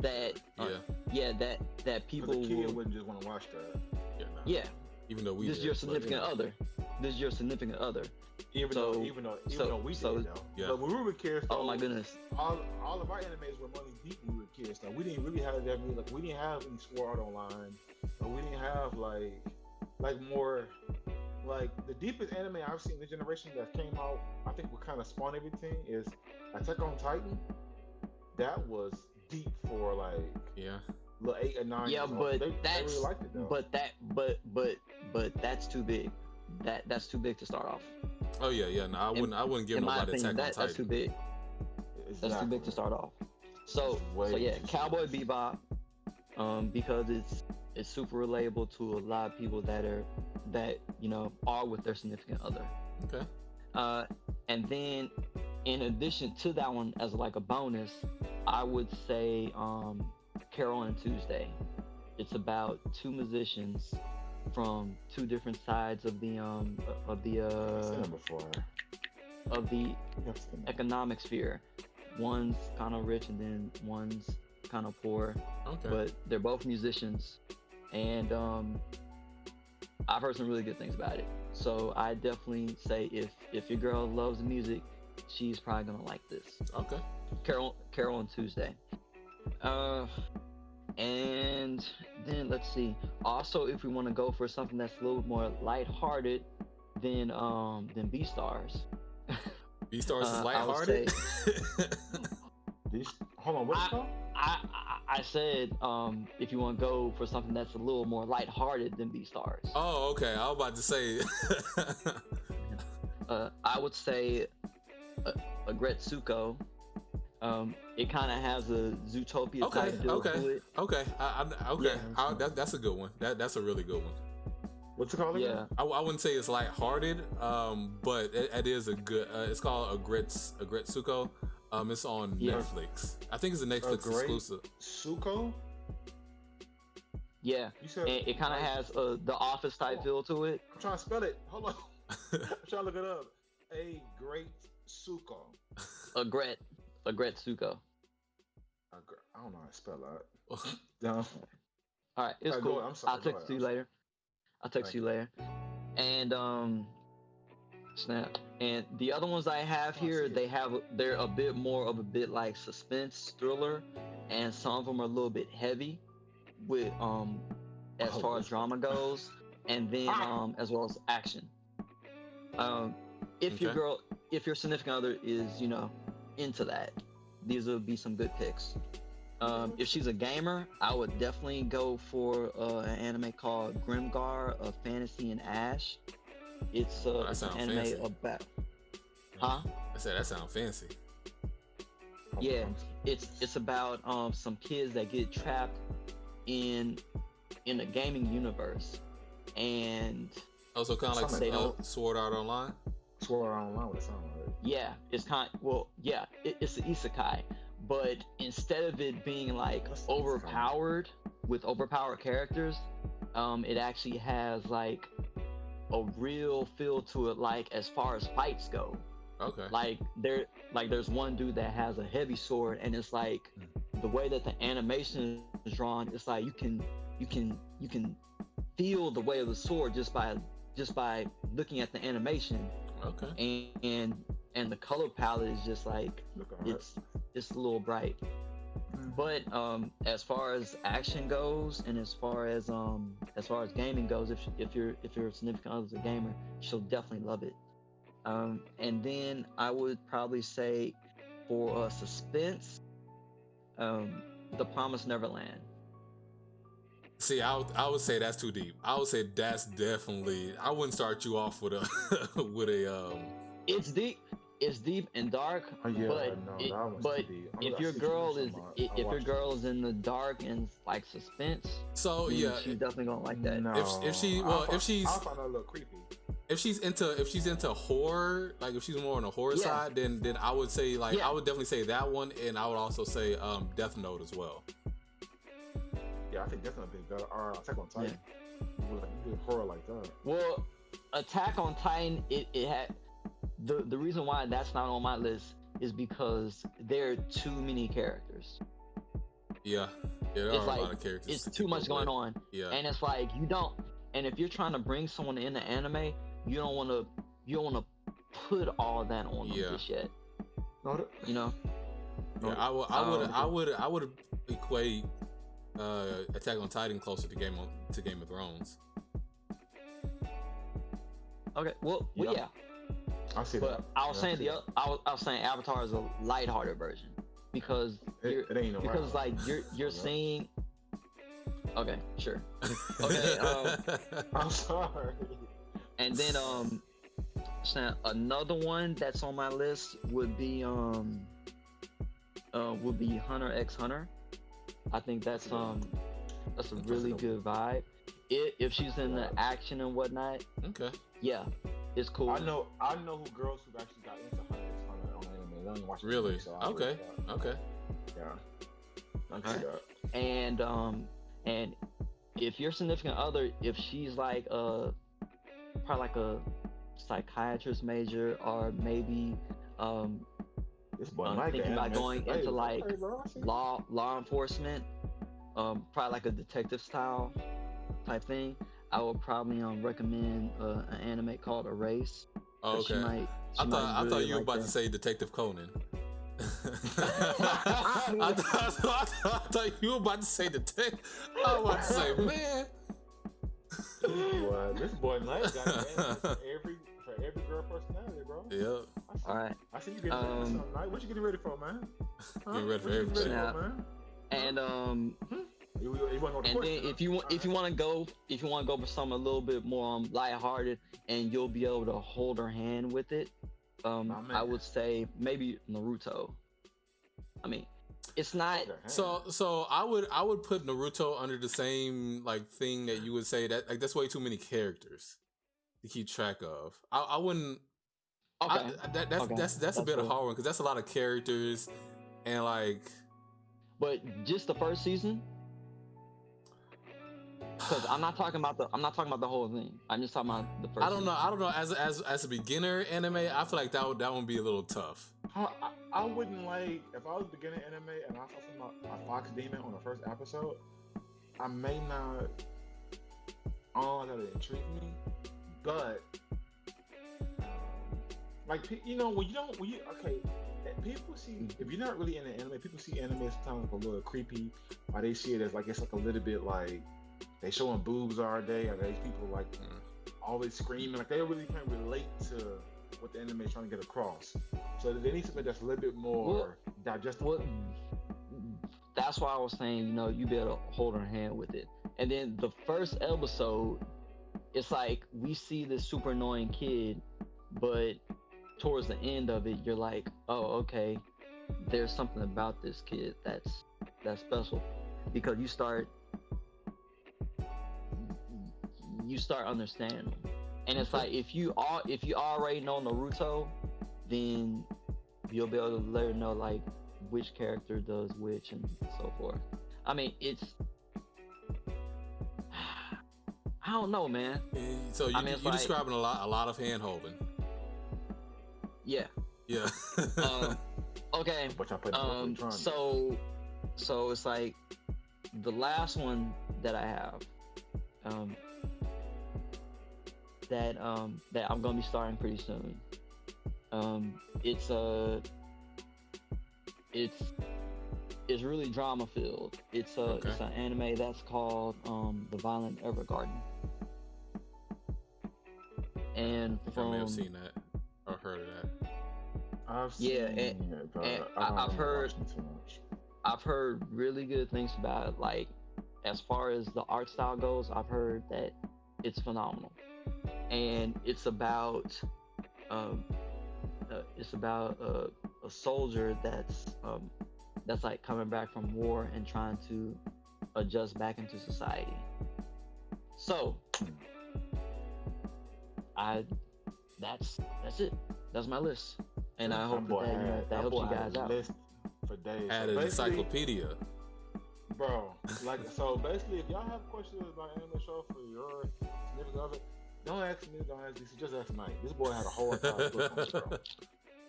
That people wouldn't just want to watch that. Yeah. Even though this is your significant other. This is your significant other. Even though we did though. Yeah. But when we were kids, though, oh my goodness, all of our animes were money deep when we were kids. Though we didn't really have that many. Like we didn't have any Sword Art Online, but we didn't have like more. Like the deepest anime I've seen this generation that came out, I think what kind of spawned everything is Attack on Titan. That was deep for little 8 or 9 years but old. They really liked it though. But that's too big. That's too big to start off. Oh yeah. No, I wouldn't give nobody Attack on Titan. That's too big. Exactly. That's too big to start off. So yeah, Cowboy Bebop, because it's super relatable to a lot of people that are with their significant other. Okay. And then in addition to that one, as like a bonus, I would say Carol and Tuesday. It's about two musicians from two different sides of the economic sphere. One's kind of rich and then one's kind of poor. Okay. But they're both musicians, and I've heard some really good things about it. So I definitely say if your girl loves music, she's probably gonna like this. Okay. Carol and Tuesday. And then let's see. Also, if we want to go for something that's a little more lighthearted, then Beastars. Beastars is lighthearted. Hold on, what's it called? I said if you want to go for something that's a little more lighthearted than Beastars. Oh, okay. I was about to say. I would say Agretsuko. It kind of has a Zootopia type feel to it. Okay. Yeah, that's a good one. That's a really good one. What's it called again? Yeah. I wouldn't say it's lighthearted, but it is a good. It's called Agretsuko. It's on Netflix. I think it's a Netflix exclusive. Suko? Yeah. It kind of has the Office type feel to it. I'm trying to spell it. Hold on. I'm trying to look it up. A great Suko. Agretsuko. I don't know how to spell that. No. All right, it's cool. I'm sorry. I'll text you later. And snap. And the other ones I have here, they're a bit more of a like suspense thriller, and some of them are a little bit heavy with as far as drama goes, and then as well as action. If your significant other is into that, these would be some good picks. If she's a gamer, I would definitely go for an anime called Grimgar of Fantasy and Ash. It's an anime fancy. about... Huh? I said that sounds fancy. Yeah, it's about some kids that get trapped in a gaming universe, and also kind of like Sword Art Online. Sword Art Online would sound like. Yeah, it's it's an isekai, but instead of it being like overpowered with overpowered characters, it actually has like a real feel to it, like as far as fights go. Okay. Like there's one dude that has a heavy sword, and it's like the way that the animation is drawn, it's like you can feel the weight of the sword just by looking at the animation. Okay. And the color palette is just like it's a little bright. But as far as action goes, and as far as gaming goes, if your significant other's a gamer, she'll definitely love it. And then I would probably say for suspense, The Promised Neverland. See, I would say that's too deep. I would say that's definitely. I wouldn't start you off with a It's deep and dark, but if your girl is in the dark and like suspense, so yeah, she's definitely gonna like that. No, I find that a little creepy. If she's into horror, like if she's more on the horror side, then I would say I would definitely say that one, and I would also say Death Note as well. Yeah, I think Death Note would be better. Or Attack on Titan. You do horror like that. Well, Attack on Titan, it had the reason why that's not on my list is because there are too many characters. Yeah, there are a lot of characters. It's too much going on. Yeah, and it's like you don't. And if you're trying to bring someone into anime, you don't want to put all that on them just yet. You know. Yeah, I would equate Attack on Titan closer to Game of Thrones. Okay. Well, yeah. I see but that. I was saying Avatar is a lighthearted version because it ain't no because like you're seeing. Okay, sure. Okay. I'm sorry. And then so another one that's on my list would be Hunter x Hunter. I think that's a really good vibe. If she's in the action and whatnot. Okay. Yeah, it's cool. I know who girls who actually got into Hunter x Hunter on anime. They don't watch really? So Okay. Yeah. I see that. And if your significant other, if she's like probably like a psychiatrist major, or maybe thinking about going into like law enforcement, probably like a detective style type thing, I would probably recommend an anime called Erase. Oh, okay. I thought you were about to say Detective Conan. I thought you were about to say detective. I was about to say, man. This boy Knight got an for every girl personality, bro. Yeah. All right. I see you getting ready for something, Knight. What you getting ready for, man? Getting ready for everything, man. And then if you want to go for something a little bit more lighthearted, and you'll be able to hold her hand with it, I would say maybe Naruto. I mean, it's not. So I would put Naruto under the same like thing that you would say that like that's way too many characters to keep track of. I wouldn't. Okay. That's a bit of a hard one because that's a lot of characters, and like. But just the first season. Because I'm not talking about the whole thing. I'm just talking about the first. I don't know. As a beginner anime, I feel like that would be a little tough. I wouldn't like if I was beginner anime and I saw something about a fox demon on the first episode. I may not. I don't know that it intrigued me, but like people see if you're not really into anime, people see anime sometimes like a little creepy, or they see it as like it's like a little bit like. They showing boobs all day, or these people like always screaming, like they really can't relate to what the anime is trying to get across. So they need something that's a little bit more digestible. That's why I was saying, you better hold her hand with it. And then the first episode, it's like we see this super annoying kid, but towards the end of it, you're like, oh, okay, there's something about this kid that's special, because you start understanding them. And it's like, if you already know Naruto, then you'll be able to let her know like which character does which and so forth. I mean, it's, I don't know, man. So you're like, describing a lot of hand holding. Yeah. Yeah. Okay. So it's like the last one that I have, that I'm gonna be starting pretty soon. It's really drama filled. It's an anime that's called The Violent Evergarden. And I may have seen that or heard of that. I've heard really good things about it. Like, as far as the art style goes, I've heard that it's phenomenal. And it's about a soldier that's like coming back from war and trying to adjust back into society. So that's it. That's my list, and I hope that helps you guys out. List for days. Add an encyclopedia, bro. Like, so basically, if y'all have questions about anime show for your significant other, don't ask me, don't ask DC, just ask Mike. This boy had a whole entire book on this, bro.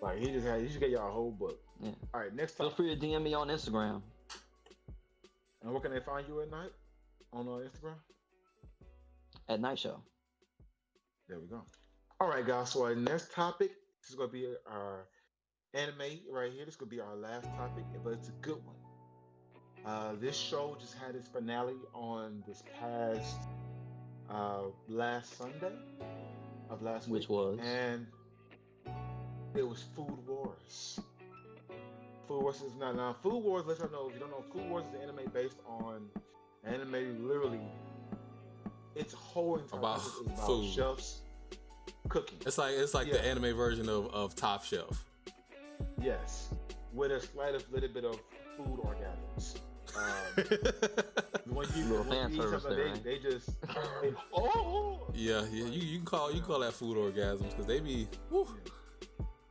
Like, he just get y'all a whole book. Yeah. All right, next time. Feel free to DM me on Instagram. And where can they find you at night? On Instagram? At Night Show. There we go. All right, guys. So our next topic, this is going to be our anime right here. This is going to be our last topic, but it's a good one. This show just had its finale on this past last Sunday of last week. Which was? And it was Food Wars. Food Wars is now Food Wars, let y'all know, if you don't know, Food Wars is an anime based on literally, its whole entire about is about food. Chefs cooking. It's like the anime version of Top Chef. Yes, with a little bit of food orgasms. When you eat something, they just yeah. You can call that food orgasms, because they be woo.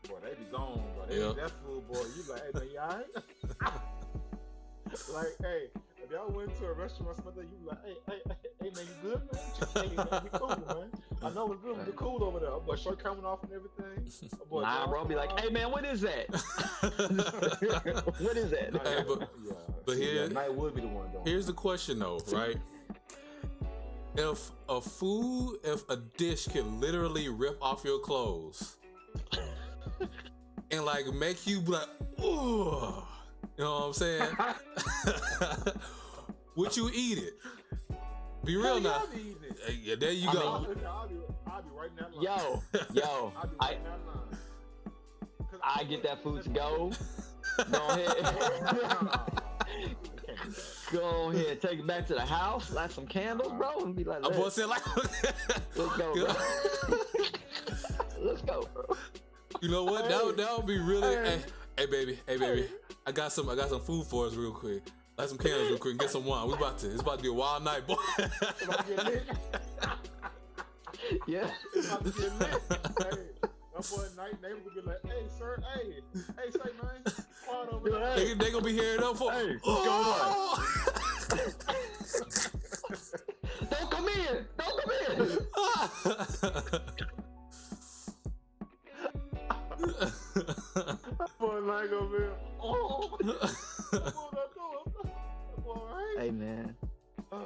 Boy, they be gone, bro. They eat that food, boy. You like, hey man, you alright? Like, hey, if y'all went to a restaurant, something, you like, hey man, you good, man? Hey man, be cool, man. I know it's good, be cool over there. Boy, shirt coming off and everything. Boy, nah, bro, be like, hey man, what is that? What is that? Hey, but here, Night would be the one, though. Here's the question, though, right? If a dish can literally rip off your clothes and like make you be like, ooh, you know what I'm saying? Would you eat it? Be real now. Yeah, there you go. I'll be right in that line. Yo, I get that food to go. Go ahead. Go ahead, take it back to the house, light some candles, bro, and be like, let's go, bro. Let's go, bro. You know what? That would be really. Hey, baby. I got some food for us real quick. Light some candles real quick and get some wine. It's about to be a wild night, boy. Yeah. It's about to get lit. Hey, my boy Night neighbor would be like, hey, sir, hey, say, man, quiet over there. They gonna be hearing up for. Hey, what's going on? Don't come in. Boy, Night gonna be, Hey, man. I'm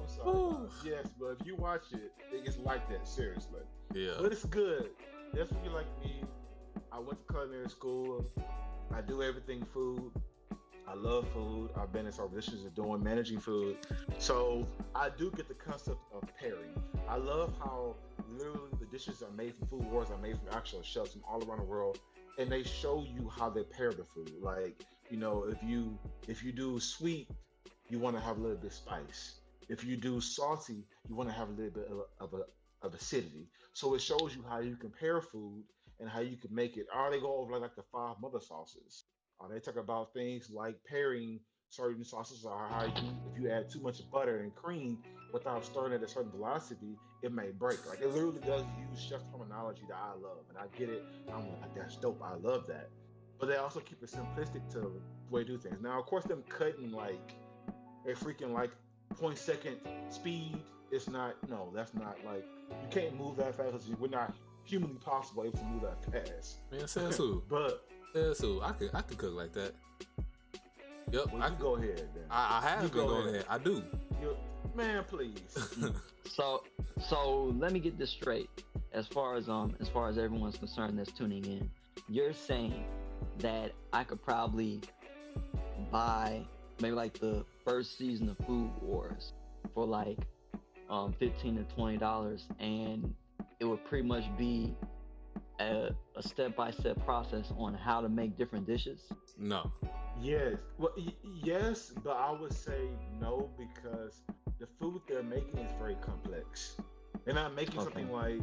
sorry. Yes, but if you watch it, it's like that, seriously. Yeah. But it's good. That's what you like me. I went to culinary school. I do everything food. I love food. I've been in some positions of managing food. So I do get the concept of pairing. I love how literally the dishes are made from Food Wars are made from actual chefs from all around the world. And they show you how they pair the food. Like, you know, if you do sweet, you want to have a little bit of spice. If you do salty, you want to have a little bit of acidity. So it shows you how you compare food and how you can make it. Or they go over like the 5 mother sauces. Or they talk about things like pairing certain sauces, or how you, if you add too much butter and cream without stirring at a certain velocity, it may break. Like it literally does use chef terminology that I love, and I get it. I'm like, that's dope. I love that. But they also keep it simplistic to the way to do things. Now, of course, them cutting like a freaking like point second speed. It's not. No, that's not like you can't move that fast. We're not humanly possible able to move that fast. Man, says who? But says who? I could cook like that. Yep, well, I can go ahead. Then. I have been going ahead. I do. Man, please. So let me get this straight. As far as everyone's concerned that's tuning in, you're saying that I could probably buy maybe like the first season of Food Wars for like $15 to $20, and it would pretty much be a step-by-step process on how to make different dishes? No. Yes. Well, yes, but I would say no, because the food they're making is very complex. They're not making something like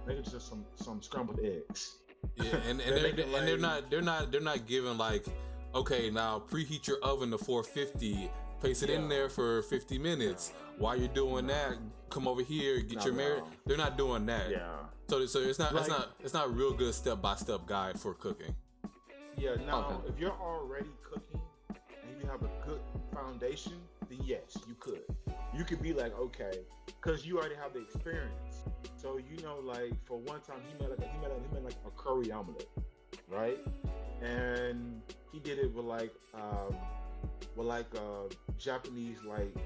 making just some scrambled eggs. Yeah, and they're not giving like, okay, now preheat your oven to 450, place it in there for 50 minutes. While you're doing that, come over here, get your marriage. They're not doing that. Yeah. So it's not a real good step-by-step guide for cooking. Yeah, now if you're already cooking and you have a good foundation, then yes, you could. You could be like, okay, because you already have the experience. So you know, like for one time he made like a curry omelet, right? And he did it with a Japanese like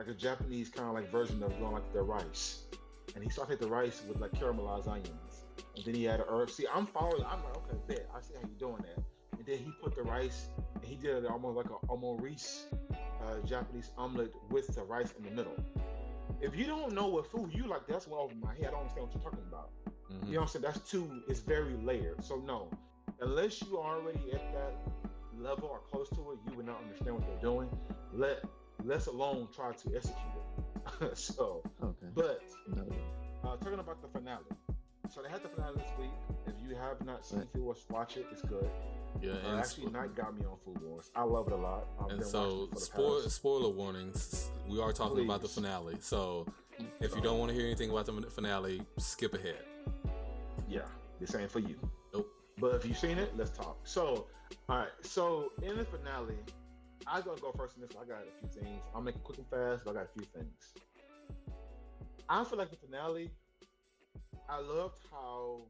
a Japanese kind of like version of doing like the rice. And he sauteed the rice with like caramelized onions. And then he added herbs. See, I'm following. I'm like, okay, bet. I see how you're doing that. And then he put the rice, and he did it almost like a Maurice Japanese omelet with the rice in the middle. If you don't know what food you like, that's one over my head. I don't understand what you're talking about. Mm-hmm. You know what I'm saying? It's very layered. So no, unless you are already at that level or close to it, you would not understand what they're doing. Let's alone try to execute it. So, but talking about the finale. So they had the finale this week. If you have not seen Food Wars, watch it. It's good. Yeah, actually, Night got me on Food Wars. I love it a lot. And so, spoiler warnings. We are talking about the finale. So, if you don't want to hear anything about the finale, skip ahead. Yeah, this ain't for you. Nope. But if you've seen it, let's talk. So, all right. So, in the finale, I'm gonna go first in this. I got a few things. I'll make it quick and fast, but I got a few things. I feel like the finale. I loved how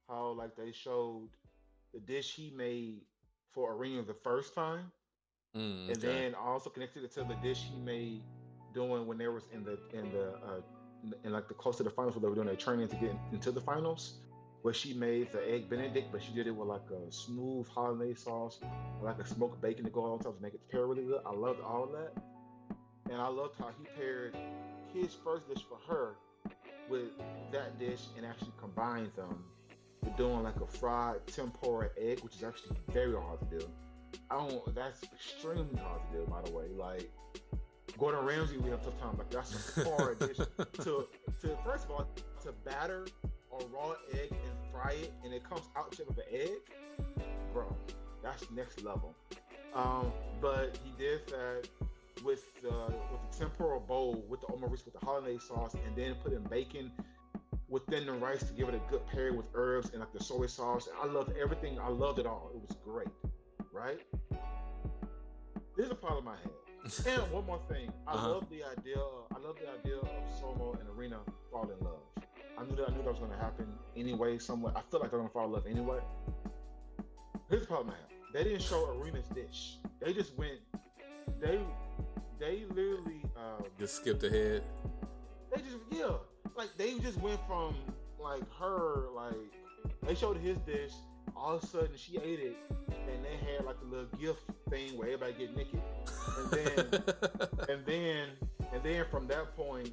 how like they showed the dish he made for Arena the first time, and then also connected it to the dish he made doing when they was in like the close to the finals, where they were doing their training to get into the finals, where she made the egg Benedict, but she did it with like a smooth hollandaise sauce, like a smoked bacon to go on top to make it pair really good. I loved all of that, and I loved how he paired his first dish for her with that dish and actually combined them with doing like a fried tempura egg, which is actually very hard to do. That's extremely hard to do, by the way. Like Gordon Ramsay, we have tough time. Like that's a hard dish to first of all to batter a raw egg and fry it, and it comes out shape of an egg, bro. That's next level. But he did that with the tempura bowl with the Maurice with the hollandaise sauce, and then put in bacon within the rice to give it a good pair with herbs and like the soy sauce. I loved everything. I loved it all. It was great, right? There's a problem I had. And one more thing, I love the idea of Somo and Arena fall in love. I knew that was going to happen anyway. Somewhere, I feel like they're going to fall in love anyway. Here's the problem I have. They didn't show Arena's dish. They just went. They literally just skipped ahead. They just went from like her, like they showed his dish, all of a sudden she ate it, and they had like a little gift thing where everybody get naked, and then from that point,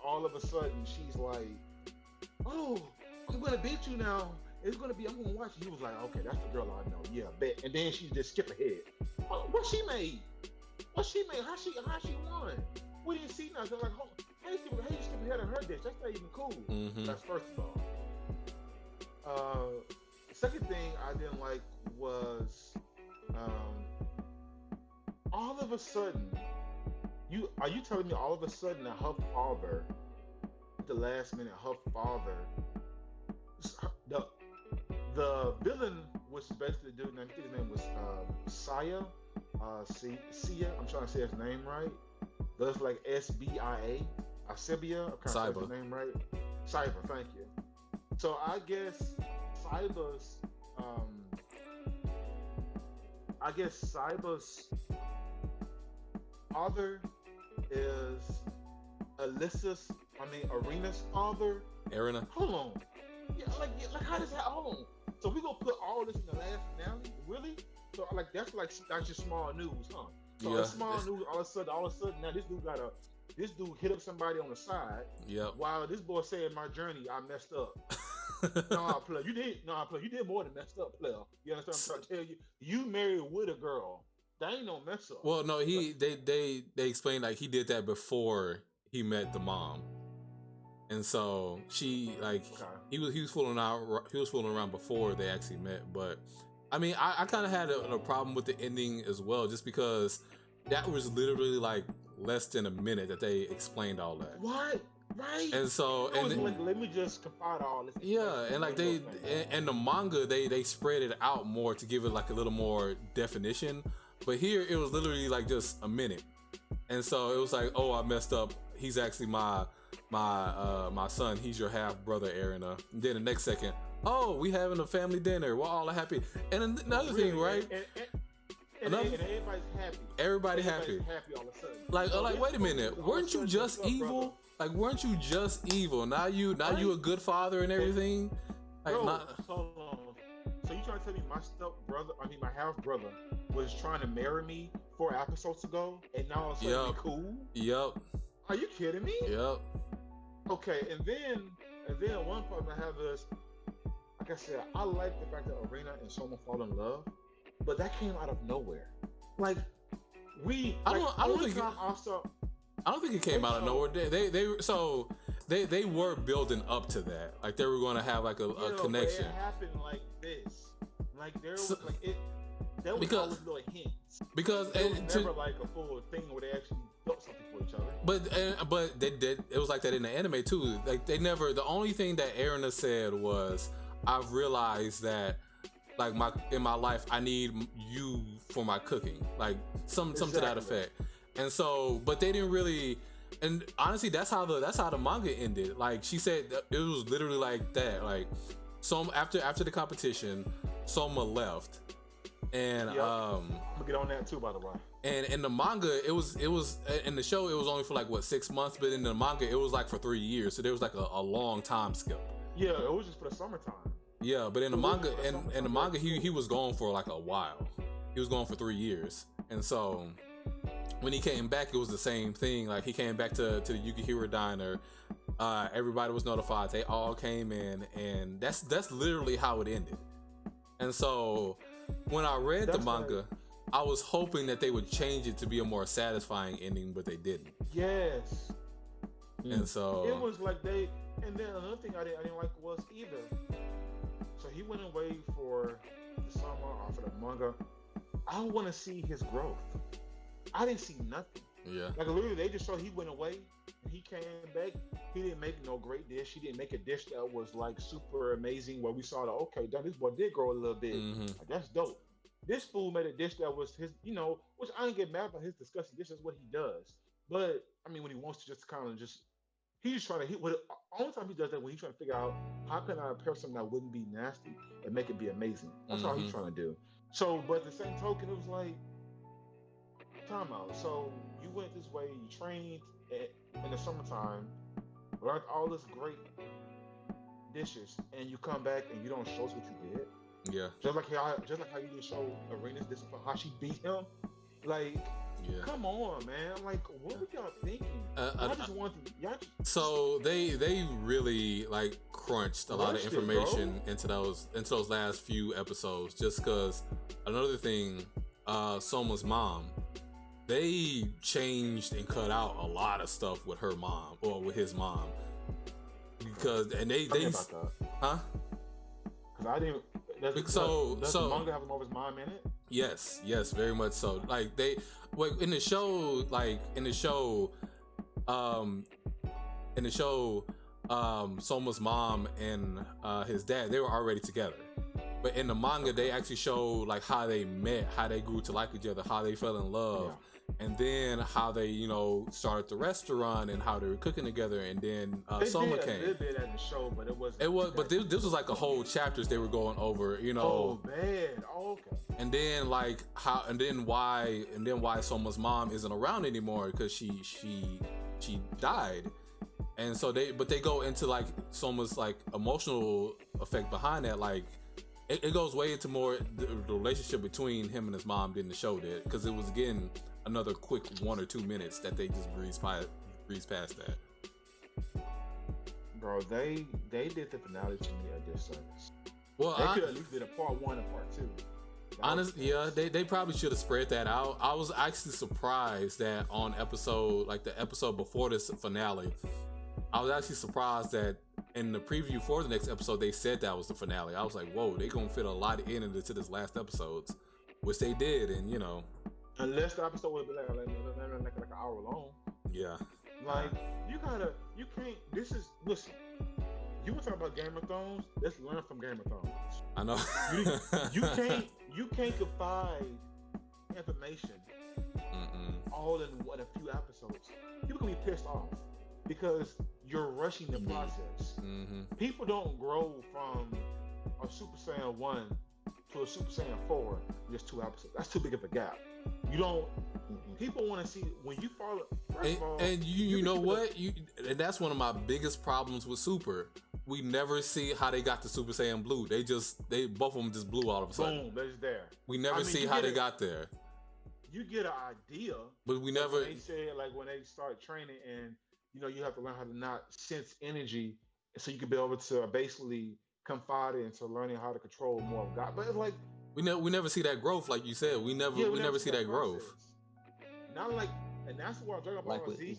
all of a sudden she's like, oh, I'm gonna beat you now. I'm gonna watch you. He was like, okay, that's the girl I know. Yeah, bet. And then she just skipped ahead. What she made? How she won? We didn't see nothing. Like, how you skip ahead of her dish? That's not even cool. That's first of all. Second thing I didn't like was all of a sudden, are you telling me all of a sudden that her father, at the last minute, her father, the villain was basically the dude, I think his name was Sia. Sia, I'm trying to say his name right. But it's like SBIA, Asibia. I'm trying to say his name right. Cyber, thank you. So I guess Cyber's father is Arena's father. Arena. Hold on. Yeah, like how does that? Hold on. So we gonna put all this in the last finale? Really? So that's just small news, huh? So it's small news. All of a sudden, now this dude hit up somebody on the side. Yep. While this boy said, "My journey, I messed up." Player, you did more than messed up, player. You understand what I'm trying to tell you? You married with a girl. That ain't no mess up. Well, no, they explained like he did that before he met the mom, and so she he was fooling around before they actually met. But I mean, I kind of had a problem with the ending as well, just because that was literally like less than a minute that they explained all that. What? Right. And so, let me just confide all this. Yeah, and like and the manga they spread it out more to give it like a little more definition. But here it was literally like just a minute, and so it was like, oh, I messed up. He's actually my son. He's your half brother, Arena. And then the next second, oh, we having a family dinner. We're all happy. And another thing, right? And everybody's happy. Everybody's happy all of a sudden. Like, wait a minute. Weren't you just evil? Brother. Like, weren't you just evil? Now you a good father and everything. Like, hold on. So you trying to tell me my half brother was trying to marry me 4 episodes ago, and now all of a sudden we cool? Yep. Are you kidding me? Yep. Okay, and then one part I have is, like I said, I like the fact that Arena and Soma fall in love, but that came out of nowhere. Like I don't think it came out of nowhere. They were building up to that. Like they were going to have like a connection. But it happened like this. Like there was there was always little hints. Because it was never like a full thing where they actually felt something for each other. But they did. It was like that in the anime too. Like they never. The only thing that Erina said was, "I've realized that, like in my life, I need you for my cooking." Like some to that effect. And so, but they didn't really. And honestly, that's how the manga ended. Like she said, it was literally like that. Like after the competition, Soma left. And I'm gonna get on that too, by the way. And in the manga, it was in the show, it was only for like 6 months, but in the manga, it was like for 3 years. So there was like a long time skip. Yeah, it was just for the summertime. Yeah, but in the manga, in the manga, he was gone for like a while. He was gone for 3 years, and so when he came back, it was the same thing. Like he came back to the Yukihira diner. Everybody was notified. They all came in, and that's literally how it ended. And so when I read the manga, I was hoping that they would change it to be a more satisfying ending, but they didn't. Yes. And so it was like and then another thing I didn't like was either. So he went away for the summer or for the manga. I want to see his growth. I didn't see nothing. Yeah. Like literally, they just showed he went away and he came back. He didn't make no great dish. He didn't make a dish that was like super amazing. Where we saw that this boy did grow a little bit. Like, that's dope. This fool made a dish that was his, which I ain't get mad about his disgusting dish. That's what he does. But I mean, when he wants to just kind of he's trying to only time he does that when he's trying to figure out how can I prepare something that wouldn't be nasty and make it be amazing. That's all he's trying to do. So, but the same token, it was like, time out. So you went this way, you trained in the summertime, learned all this great dishes, and you come back and you don't show us what you did. Yeah. Just like how you didn't show Arena's discipline, how she beat him. Like, come on, man. Like, what were y'all thinking? I just wanted to. So they really like crunched a lot of information into those last few episodes. Just because another thing, Soma's mom, they changed and cut out a lot of stuff with her mom or with his mom because they about that. Huh? Because I didn't. Does the manga have more of his mom in it? Yes, very much so. Like in the show, Soma's mom and his dad, they were already together. But in the manga, they actually show like how they met, how they grew to like each other, how they fell in love, and then how they, started the restaurant and how they were cooking together. And then Soma came. They did at the show, but it wasn't. It was, but this was like a whole chapters they were going over, Oh man, okay. And then why Soma's mom isn't around anymore because she died. And so they go into like Soma's like emotional effect behind that. Like it goes way into more the relationship between him and his mom than the show did, because it was again another quick 1 or 2 minutes that they just breezed past that. Bro, they did the finale to me a disservice. Well, they could at least did a part 1 and part 2. Honestly, yeah, they probably should have spread that out. I was actually surprised that on the episode before this finale, I was actually surprised that in the preview for the next episode, they said that was the finale. I was like, whoa, they gonna fit a lot into this last episodes, which they did, and Unless the episode would be like an hour long. Yeah. Like, you can't, listen, you were talking about Game of Thrones, let's learn from Game of Thrones. I know. You can't confide information all in a few episodes. People can be pissed off because you're rushing the process. People don't grow from a Super Saiyan 1 to a Super Saiyan 4 in just 2 episodes. That's too big of a gap. You don't. People want to see when you follow. And you know what? And that's one of my biggest problems with Super. We never see how they got to Super Saiyan Blue. Both of them just blew all of a sudden. Boom, they're there. We never see how they got there. You get an idea, but we never. They say like when they start training, and you have to learn how to not sense energy, so you can be able to basically confide into learning how to control more of God. But it's like we never see that growth, like you said. We never see that growth. Not like, and that's why Dragon Ball Z.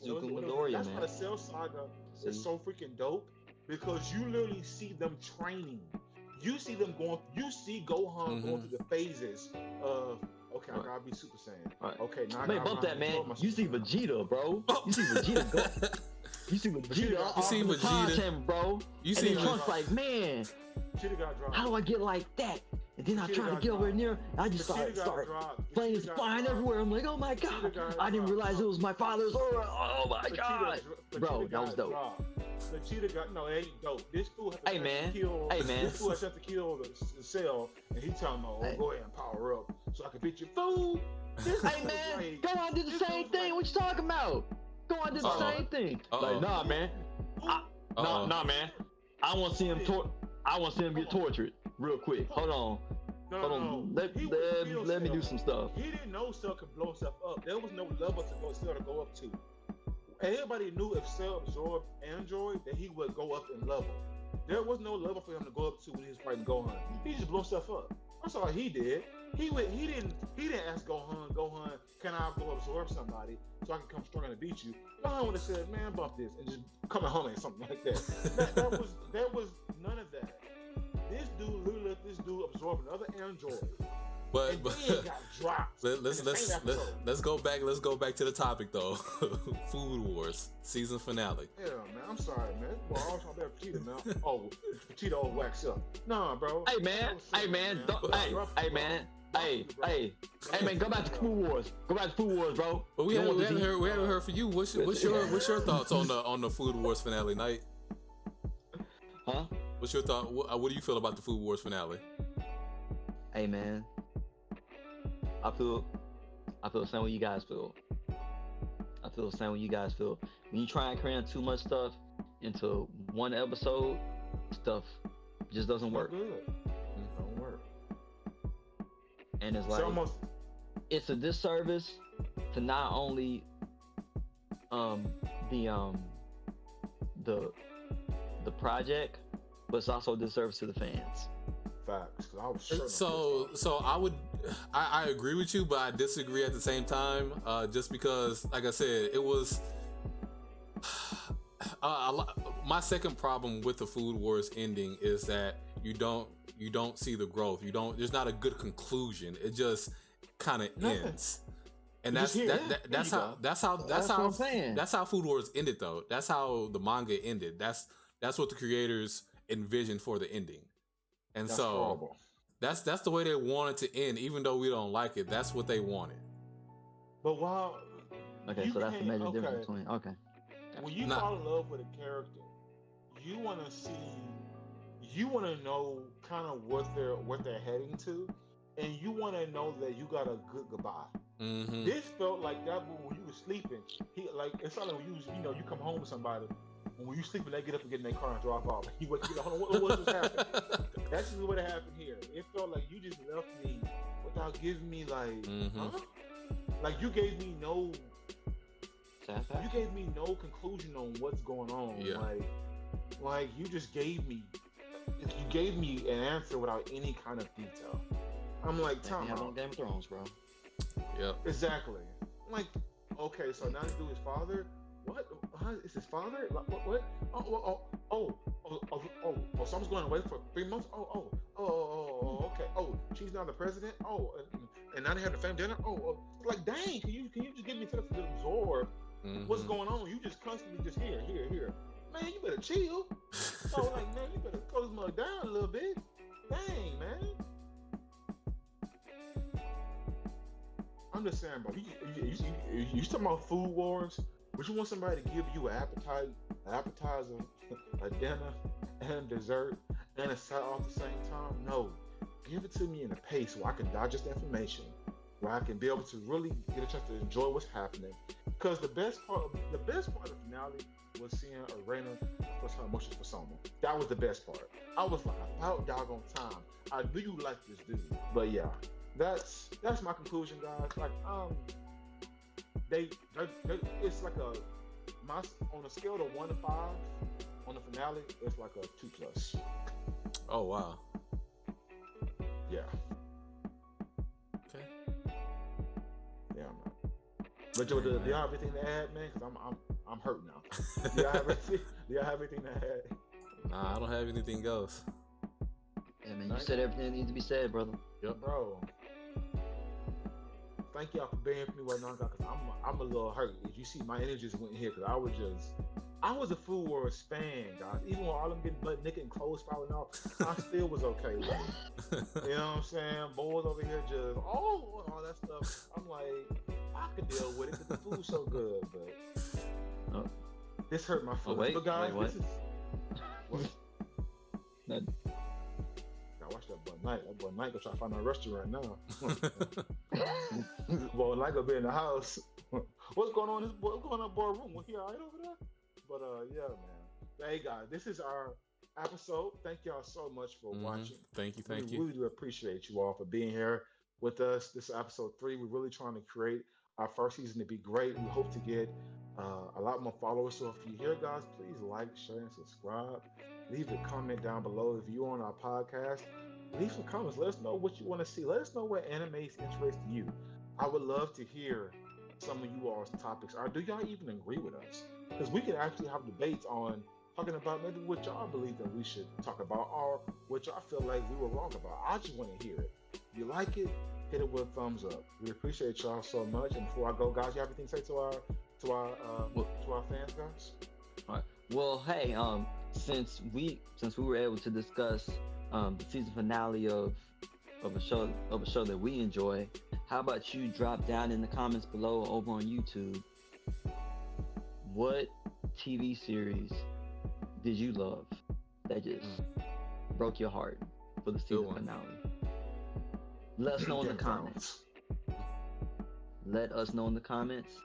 That's why the Cell Saga is so freaking dope, because you literally see them training. You see them going. You see Gohan going through the phases of. Okay, I gotta be Super Saiyan. Right. Okay, now man, bump that, man. You see Vegeta, bro. You see Vegeta go. You see Vegeta. You see Vegeta, bro. You see Trunks like, man. Vegeta got dropped. How do I get like that? And then I try to get over near, and I just start flames flying everywhere. I'm like, oh my god! I didn't realize it was my father's aura. Oh my god, bro, that was dope. Vegeta got it ain't dope. This fool has to kill. This fool has to kill the Cell, and he telling me, "Oh, go ahead and power up, so I can beat you." Fool. Hey man, go on, do the same thing. What you talking about? Go on, do the same thing. Like, nah, man. Nah, man. I want to see him. I want to see him get tortured real quick. Hold on. No. Let me do some stuff. He didn't know Cell could blow himself up. There was no level to Cell to go up to. Everybody knew if Cell absorbed Android that he would go up in level. There was no level for him to go up to when he was fighting Gohan. He just blew himself up. That's all he did. He didn't ask Gohan, can I go absorb somebody so I can come strong and beat you? Gohan would have said, man, bump this, and just come at home and something like that. There was none of that. This dude literally let this dude absorb another android. But he got dropped. Let's go back to the topic though. Food Wars season finale. Yeah, man. I'm sorry, man. Well, I was talking about Vegeta, man. Oh, Vegeta all wax up. Nah, bro. Hey, man. Hey, man. Hey, man. Go back to Food Wars. Bro. But we haven't heard from you. What's your thoughts on the Food Wars finale night? Huh? What's your thought? What do you feel about the Food Wars finale? Hey, man. I feel the same way you guys feel. When you try and cram too much stuff into one episode, stuff just doesn't work. Don't work. And it's like it's a disservice to not only the project, but it's also a disservice to the fans. Facts. 'Cause I was sure So I agree with you, but I disagree at the same time. Just because, like I said, it was. My second problem with the Food Wars ending is that you don't see the growth. There's not a good conclusion. It just kind of ends. And that's how Food Wars ended though. That's how the manga ended. That's what the creators envisioned for the ending. And that's horrible. That's the way they wanted to end, even though we don't like it. That's what they wanted. But while so that's the major difference between when you fall in love with a character, you want to know kind of what they're heading to, and you want to know that you got a good goodbye. Mm-hmm. This felt like that when you were sleeping. It's not like when you come home with somebody, and when you sleeping, they get up and get in their car and drive off. You wait, hold on, what just happened? That's just what happened here. It felt like you just left me without giving me huh? Like you gave me no. You gave me no conclusion on what's going on. Yeah. Like you just gave me an answer without any kind of detail. I'm like, Tom, on Game of Thrones, bro. Yep. Exactly. Like, okay, so now this dude is father. What? Is his father? What? Oh, someone's going away for 3 months. Okay. Oh, she's now the president. Oh, and now they have the family dinner. Like, dang, can you just give me time to absorb what's going on? You just constantly just here. Man, you better chill. Man, you better close this mug down a little bit. Dang, man. I'm just saying, bro. You talking about Food Wars? Would you want somebody to give you an appetizer, a dinner, and dessert, and a side off at the same time? No. Give it to me in a pace where I can digest the information, where I can be able to really get a chance to enjoy what's happening. Because the best part of the finale was seeing Arena plus her emotions for Soma. That was the best part. I was like, about doggone time. I knew you liked this dude. But yeah, that's my conclusion, guys. Like, they it's like on a scale of 1 to 5 on the finale, it's like a 2+. Oh wow. Yeah. Okay. Yeah, man. But Joe, do y'all have anything to add, man? Because I'm hurt now. Do y'all have anything to add? Nah, I don't have anything else. Yeah, man, you said everything that needs to be said, brother. Yep, bro. Thank y'all for being for me right now, because I'm a little hurt. As you see, my energy just went here because I was a Food Wars fan, guys. Even when all them getting butt naked and clothes falling off, I still was okay with it. You know what I'm saying? Boys over here just and all that stuff. I'm like, I could deal with it because the food's so good, but this hurt my foot. But guys, what? This is what? I watched that boy Knight. That boy Knight gonna try to find a restaurant now. Boy Knight gonna be in the house. What's going on? What's going on, boardroom? Was he all right over there? But yeah, man. Hey guys, this is our episode. Thank y'all so much for watching. Thank you. We really do appreciate you all for being here with us. This is episode 3. We're really trying to create our first season to be great. We hope to get a lot more followers. So if you're here, guys, please like, share, and subscribe. Leave a comment down below. If you're on our podcast, leave some comments. Let us know what you want to see. Let us know what animes interest you. I would love to hear some of you all's topics. Or do y'all even agree with us? Because we can actually have debates on talking about maybe what y'all believe that we should talk about, or what y'all feel like we were wrong about. I just want to hear it. If you like it, hit it with a thumbs up. We appreciate y'all so much. And before I go, guys, you have anything to say to our fans, guys? All right. Well, hey, since we were able to discuss the season finale of a show that we enjoy, how about you drop down in the comments below over on YouTube? What TV series did you love that just broke your heart for the season finale? Let us know in the comments. Let us know in the comments.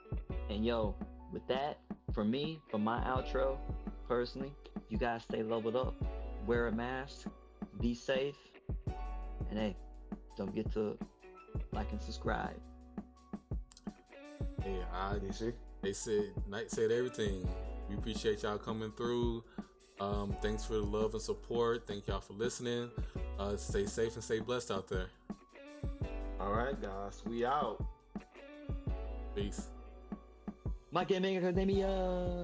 And yo, with that, for me, for my outro, personally, you guys stay leveled up, wear a mask, be safe, and hey, don't forget to like and subscribe. Yeah, Knight said everything. We appreciate y'all coming through. Thanks for the love and support. Thank y'all for listening. Stay safe and stay blessed out there. All right, guys, we out. Peace. My Gaming Academia.